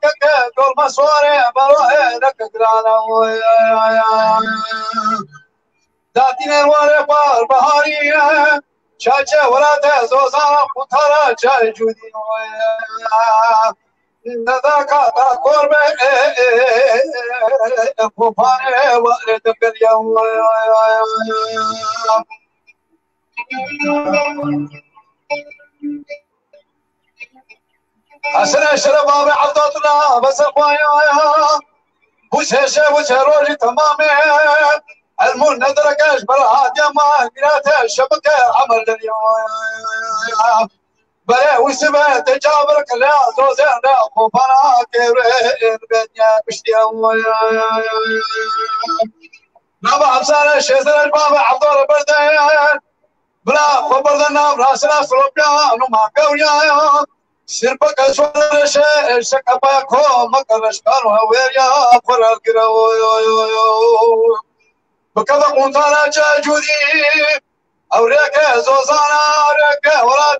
كك كل مسوره بروه لك قرانا داتين الواره بار بهاري چاچه ولات زوزا پتارا چای جودي نداكا قربه فوفانه وارد باليوم حسن اشرب باب عبد الله بس اخويا وشيشه وشروجي تمامي المون ندركش بالهاد يا ما قراته الشبكه عمر اليوم بلا وسبه تجابرك لا زوزنا خوفنا كبرين بدنيا بشتيا نبا عبسانه شيزر باب عبد الله بردان بلا خبردنا براسنا سلوبيا نما قويا سربك سوال شكبا كو مكرش كانوا هويريا قرر كرو بكذا قنطانا جودي اوريك زوزانا اوريك وراد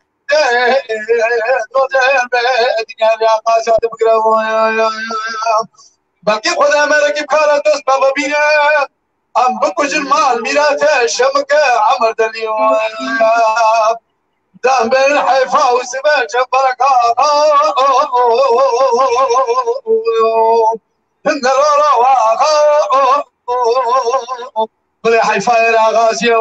باقي خدا مركب كارت دست بابا بينا ام بكوج المال ميراته شمكه عمر دليون دام بين حيفا وسبا جبرك هندرورا واخا بلا حيفا يا غازي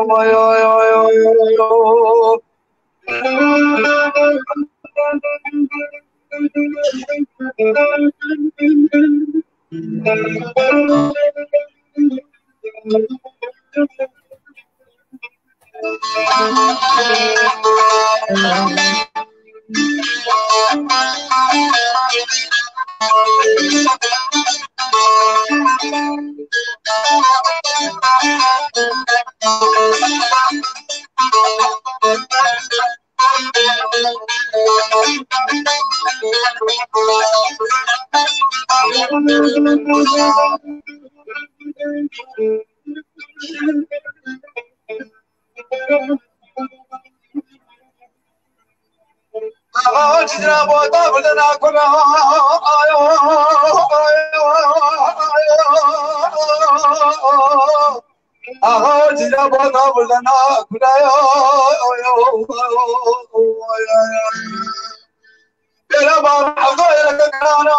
جدنا بودا بدنا كنا جدنا بودا بدنا كنا بلا بار عبدو لك كنا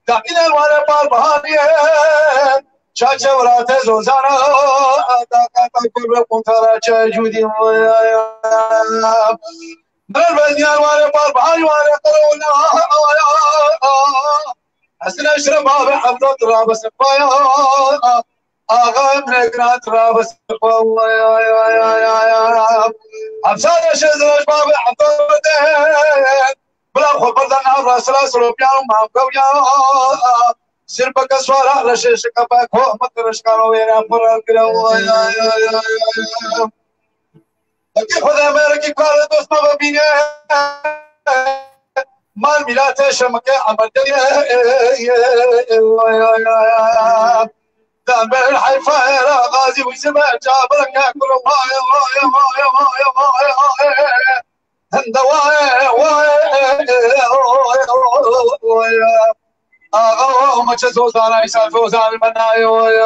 داكين الوالد بار بهانيه چاچه ولاته زوزانا داکا تاکر بکنتارا چه جودی در بدیار واره پار بحاری واره قرونا حسن اشرب باب حفظت راب سقایا آغا امنکرات راب سقایا افساد شزرش باب حفظت بلا خبردن افرا سلاسلو پیانو مامکویا سربك سوارا رشش كبا كو مكرش كانوا ويرا فرال كراو اكي خدا مركي قال دوست ما بينه مال ميلاد شمك عمر دام الحيفا يا غازي وسمع جابرك يا كل واي واي واي واي واي هند واي واي آغا ما تشوزان عيسى فوزان المناي واي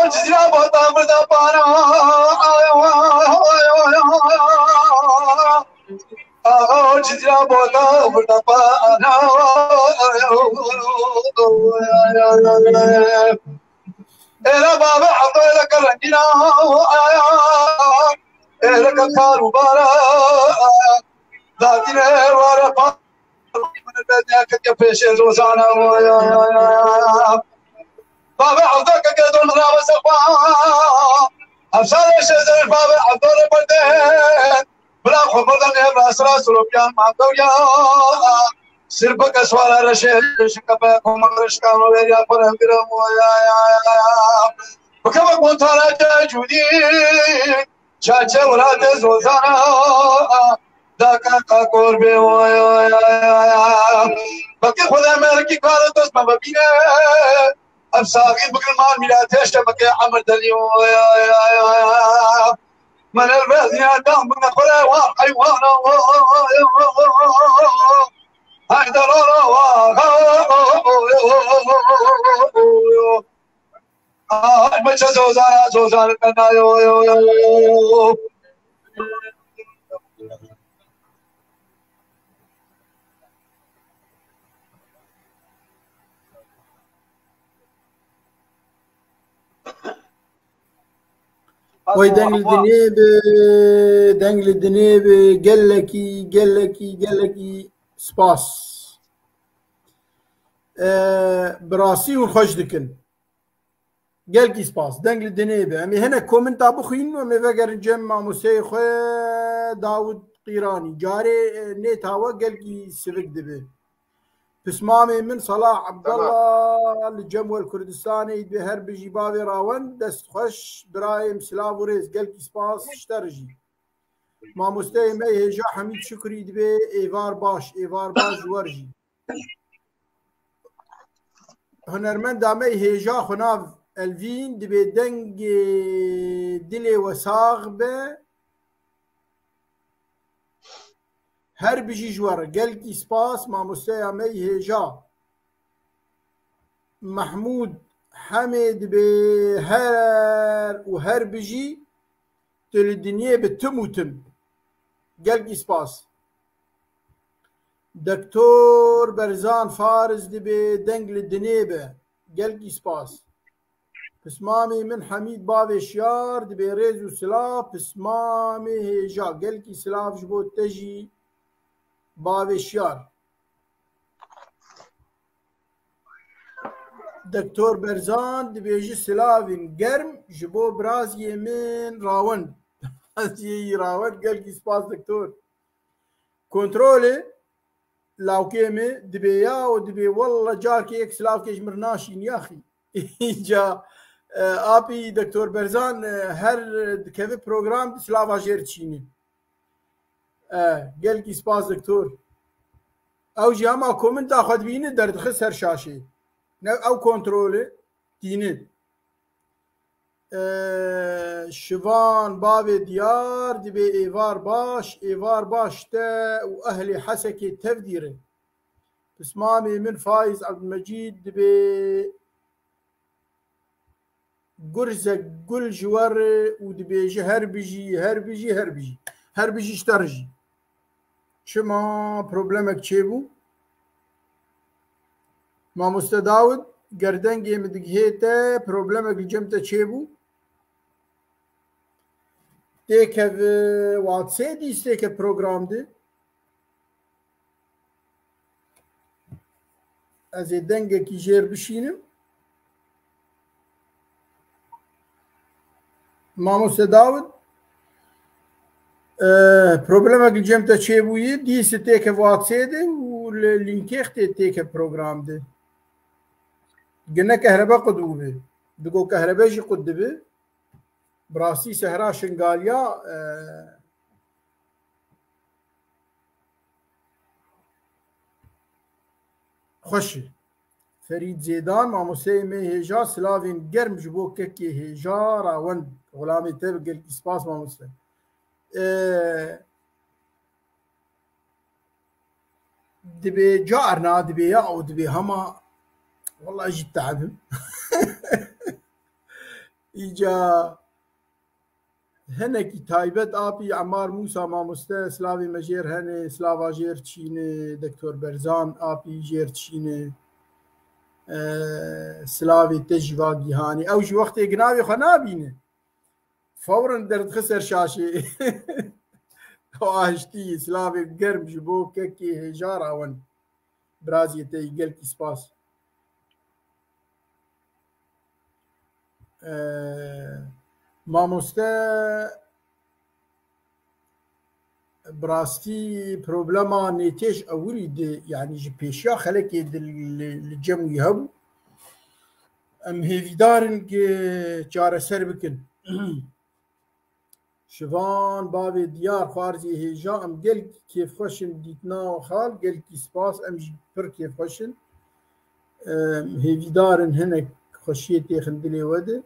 جزيرة بطا مردا بانا جزيرة بطا مردا بانا إلا بابا حضر لك الرنجنا إلا كارو بارا ذاتي ورا من البداية كيف روزانا بابا عبدك قدر مرا وسقوا أفسر الشجر بابا عبد البردين بلا خبر دم أسرى سلوكيان ما دويا سربك سوال رشيد شكبا كمرش كانوا ويا فرهم درم ويا بكم كنت على جودي شاشه ولاد زوزانا داكا كاكور بي ويا بكي خدا مركي كار دوست ما ببينه أبصاقي بكر مال ميلاد شبك عمر دليو من البلد يا دام من خلا وحيوانا هيدا ما زوزان كنا يو وي دنگل الدنيب قال لكي سباس براسي ونخش دكن قال كي سباس دنگل الدنيب امي هنا كومنت ابو خين ومي فقر جمع موسيقى داود قيراني جاري نيت هوا قال كي سفك دبي بسمامي من صلاح عبد الله الجمهور الكردستاني بهر بجي بابي راون دست خوش برايم سلاف وريز قال كي سباس اشترجي ما مستوي مي هجا حميد شكري دبي ايفار باش ورجي هنرمن دامي هجا خناف الفين دبي دنگ دلي وساغ به هر بجي جوار قال كي سباس ما مستوى مي هجا محمود حمد بهر وهر بجي تل الدنيا بتم وتم قال كي سباس دكتور برزان فارس دبي دنقل الدنيبة قال كي سباس بسمامي من حميد بابي شيار دبي ريزو سلاف بسمامي هجا قال كي سلاف جبو تجي بابي شيار دكتور برزان دبيجي سلافين قرم جبو برازي من راوند راوند قال كي سباس دكتور كنترولي لاو كيمي دبيا ودبي والله جاركي اكس لاف كيش مرناشين يا اخي جا ابي دكتور برزان هر كيف بروجرام سلافا جيرتشيني قال كي سباس دكتور او جاما كومنت اخذ بيني درد خسر شاشي او كنترول ديني شفان بابي ديار دبي ايفار باش تا واهلي حسكي تفديره بسمامي من فايز عبد المجيد دبي قرزة قل جوار ودبي هربجي اشترجي شما بروبلمك تشيبو ما مستداود قردنجي مدقهيتا بروبلمك الجمتا تشيبو تێکە واتسێ دیستێکە پرۆگرام دێ ez ê dengekî jêr bişînim Mamoste David problemek li cem te çêbûyî dîsê têke WhatsApp de û li lînkêx tê têke program de gine kehrebe qut bûbe digo kehrebe jî qut dibe bi rastî sehra şingaliya xweş e Ferîd Zêdan mamosteyê me hêja silavên germ ji bo kekê hêjara wend xulamê te bi gelkî spas mamoste dibe carna dibe ya û dibe hema wallahi jî teebim îca hinekî taybet apî Emar Musa mamoste silavê me jêr hene silava jêr çîne Doktor Berzan apî jêr çîne silavê te jî va gîhanî ew jî wextê ginavê xwe nabîne fawran derdixwe ser şaşê ahiştî silavê germ ji bo kekê hêjara wend biraziyê te yî gelkî spas mamoste bi rastî problema nêtêj ewilî de yanî ji pêşiya xelekê li cem wî hebû em hêvîdarin çareser bikin şivan bavê diyar xwarzê hêja em gelkî kêfxweşin dîtina xal gelkî spas em jî pir kêfxweşin hêvîdarin hinek xweşiyê têxin dilê we de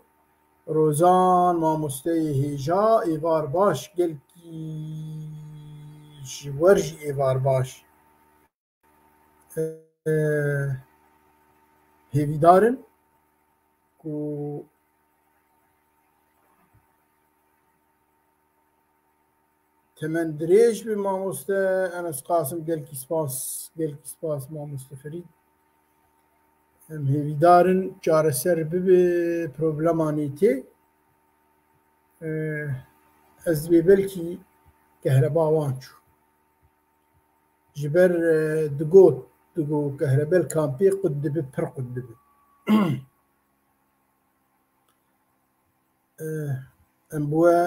Rozan mamosteyê hêja êvar baş gelkî ji wer jî êvar baş hêvîdarin ku temen dirêj bi mamoste Enes Qasim gelkî spas mamoste Ferîd em hêvîdarin çareser bibe problema nêtê ez dibê belkî kehreba wan çû ji ber digo kehrebel kampê qut dibe pir qut dibe em bi we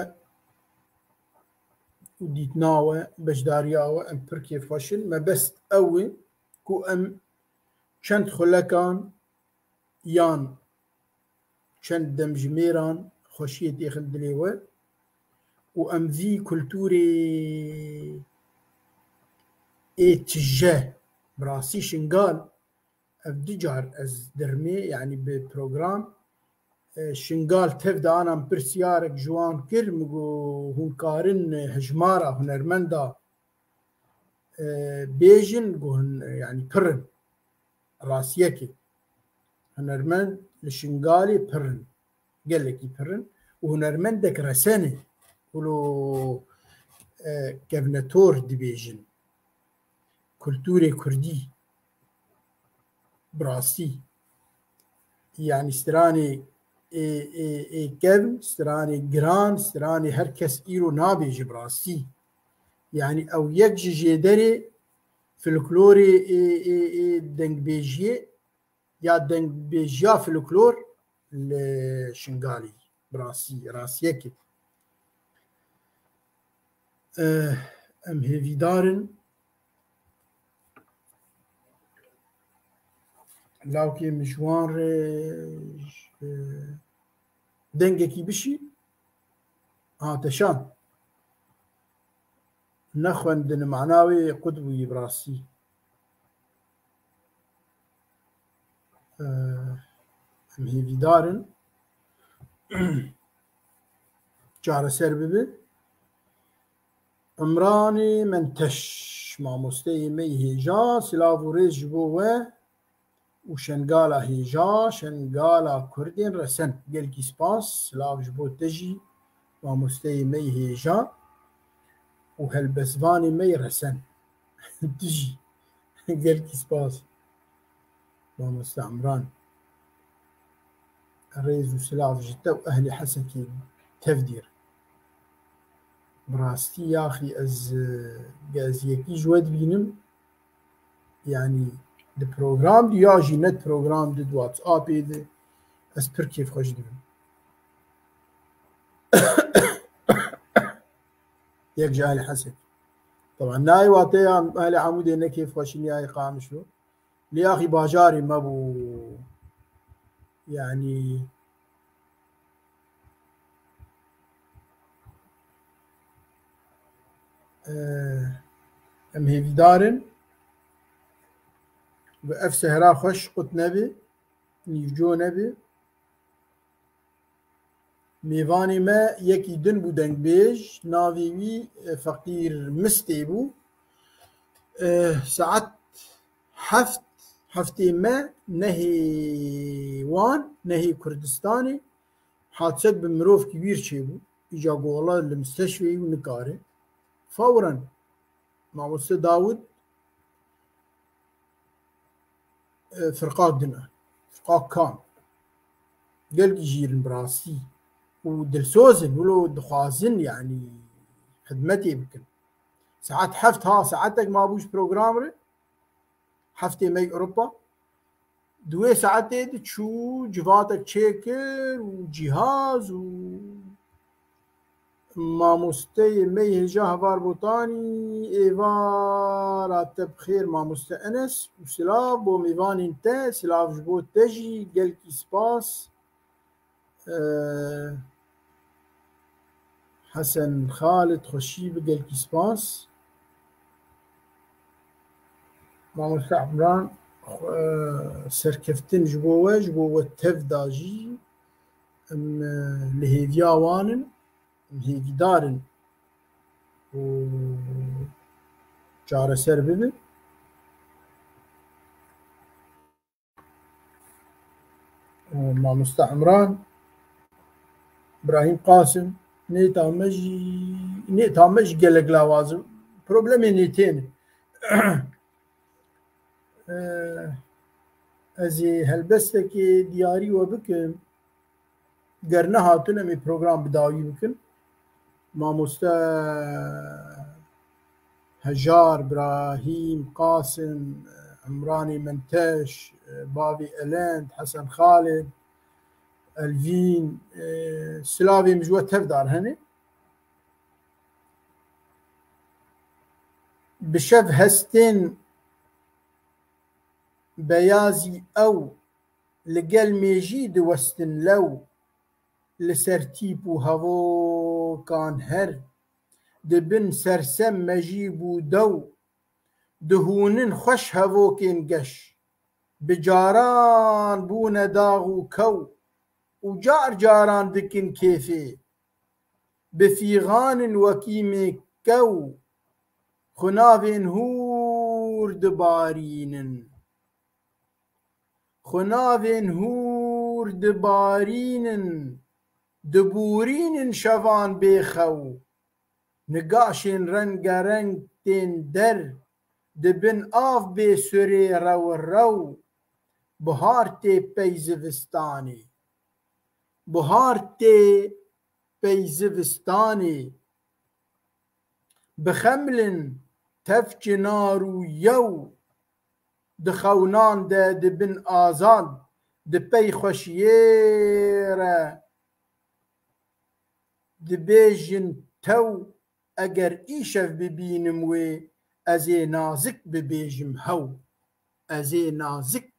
û dîtina we bejdariya we em pir kêfxweşin me best ew e ku em çend xulekan yan çend demjimêran xweşiyê têxin dilê we û em vî kultûrê ê tije bi rastî şingal ev du car ez dirmê yanî bi program şingal tev de anan pirsiyarek ji wan kir min got hûn karin hejmara hunermenda bêjin got hûn yanî pirin rastiyekê hunermend li şingalê pirin gelekî pirin û hunermendek resen e hûlo kevnetor dibêjin kultûrê Kurdî bi rastî yanî stranê ê kevn stranê giran stranê her kes îro nabêje bi rastî yanî ew yek ji jêderê folklorê dengbêjiyê ya dengbêjiya folklor li şingalî bi rastî rastiyekê em hêvîdarin lawkê min ji wan re dengekî bişî teşan nexwendin mana wê qut bûyî bi rastî em hêvîdarin çareser bibe Imranê Menteş mamosteyê me hêja silav û rêz ji bo we û şengala hêja şengala Kurdên resen gelkî spas silav ji bo te jî mamosteyê me hêja û helbestvanê me resen tu jî gelkî spas mamoste Imran rêz û silav ji te û ehlê Hesekê tev dîr براستي يا أخي أز جازيكي جود بينم يعني البروغرام دي ياجي نت بروغرام دي واتساب دي أز بر كيف خوش دبن يك جالي حسب طبعا ناي واتي أهل عمود إنه كيف خوشين ياي قام شو لي أخي باجاري ما بو يعني ام هيفي دارن بأف سهرا خوش قط نبي نيفجو نبي میوانی ما یکی دن بو دنگ بیج ناویوی فقیر مستی بو ساعت هفته ما نهی وان نهی کردستانی حادثت بمروف كبير شيبو اجا قولا المستشفى ونكاري فورا مع مستر داود فرقات دنا فرقات كان قال يجير براسي ودلسوزن ولو دخوازن يعني خدمتي يمكن ساعات حفت ها ساعتك ما بوش بروجرامر حفتي مي اوروبا دوي ساعتي تشو جفاتك تشيكر وجهاز و ما مستي مي هجا هفار بوطاني ايفار بخير ما مستأنس وسلاب وميفان انت سلاف جبوت تجي قلكي سباس حسن خالد خشي بقلكي سباس مامور عمران سركفتن جبوة تف داجي ام لهيفيا وانن هيفي دارن و جار سر ببن ومامور عمران ابراهيم قاسم نيتا مج قلق لاوازم بروبلمي نيتين ازي هلبستك دياري وبكم قرنا هاتنا من بروجرام بداوي بكم ما مستا هجار ابراهيم قاسم عمراني منتش بابي الاند حسن خالد الفين سلافي مجوة تفدار هني بشف هستين بيازي او لقل ميجيد وستن لو لسرتيبو هفو كان هر دبن سرسم مجيبو دو دهونن خوش هفو كين قش بجاران بون داغو كو وجار جاران دكن كيفي بفيغان وكيمي كو خنافين هور دبارينن خنافين هور دبارينن دبورينن شفان بيخو نقاشين رنگ تين در دبن آف بي سوري رو بهارتي بيزفستاني بهارتي بيزفستاني بخملن تفجنارو يو دخونان ده دبن آزاد دبي خوشيره دبيجن تو اگر ايشف ببينم وي ازي نازك ببيجم هو ازي نازك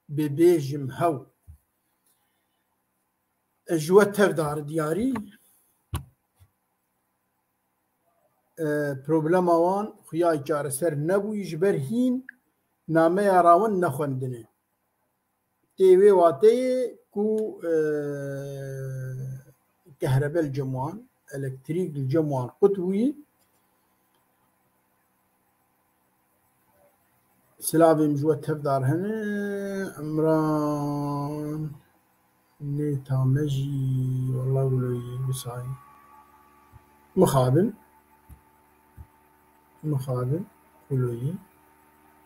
ببيجم هو جوات تفدار دياري بروبلم وان خياي جار سر نبو يجبر هين نامه راون نخوندنه تيوي واتي كو كهرباء الجموان الكتريك الجموان قطوي سلافي مجوة تفدار هنا عمران نيتا مجي والله ولوي بساي مخابن ولوي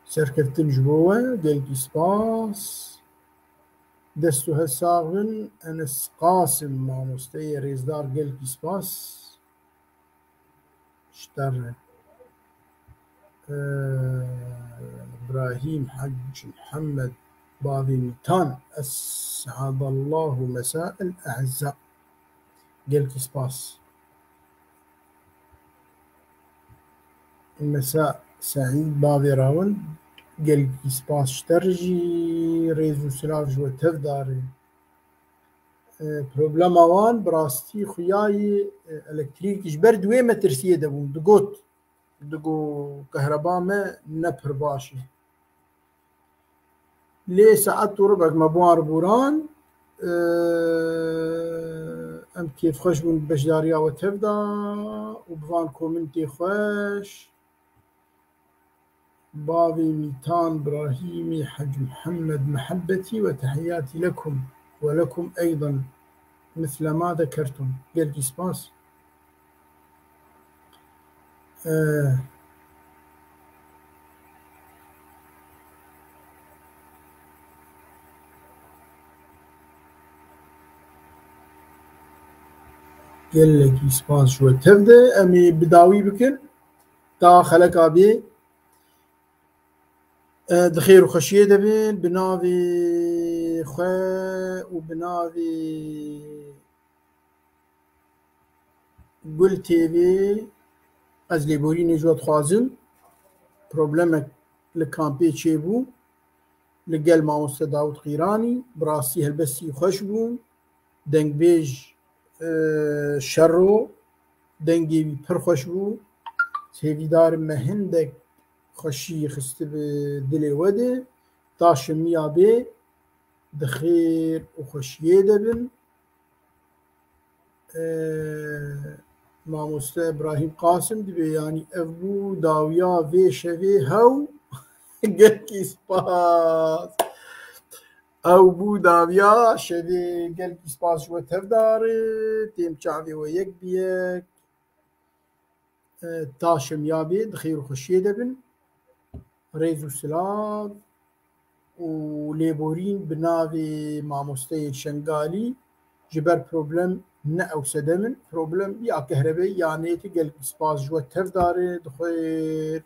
سركفتن جبوة ديلكي سباس دستو هساغن انس قاسم ما مستي ريزدار ديلكي سباس اشتر إبراهيم حج محمد باضي ميتان أسعد الله مساء الأعزاء قلت سباس مساء سعيد باضي راون قلت سباس شترجي ريزو سلاف جو تفداري بروبلما وان براستي خياي الكتريك جبر دوي مترسيه دبون دقو كهرباء ما نبر باشي ليه ساعات وربع مبوار بوران ام كيف خوش بون بشداريا وتفدا وبفان كومنتي خوش بابي ميتان إبراهيمي حج محمد محبتي وتحياتي لكم ولكم أيضا مثل ما ذكرتم قلت سباس قال لك سباس شو تبدا امي بداوي بكن تا خلق ابي دخير وخشيه دبن بناوي خا وبناوي قل تي في از ليبوريني جوات خوازم بروبلمك لكامبي تشيبو لقال ما مستر داود قيراني براسي هلبسي خشبون دنگ بيج شرو دنگي پر خشبو تهيدار مهندك خشي خست بدلي وده تاشميا بي دخير وخشيه دبن ماموستا إبراهيم قاسم دبي يعني أبو داويا في شفي هاو قلكي سباس أو بو داويا شفي قلكي سباس شو تفداري تيم شعبي ويك بيك تاشم يابي دخير وخشيه دبن ريزو سلاب وليبورين بناوي ماموستي الشنغالي جبر بروبلم نأو سدمن بروبلم يا كهربي يعني تقل سباس جوة تفداري دخير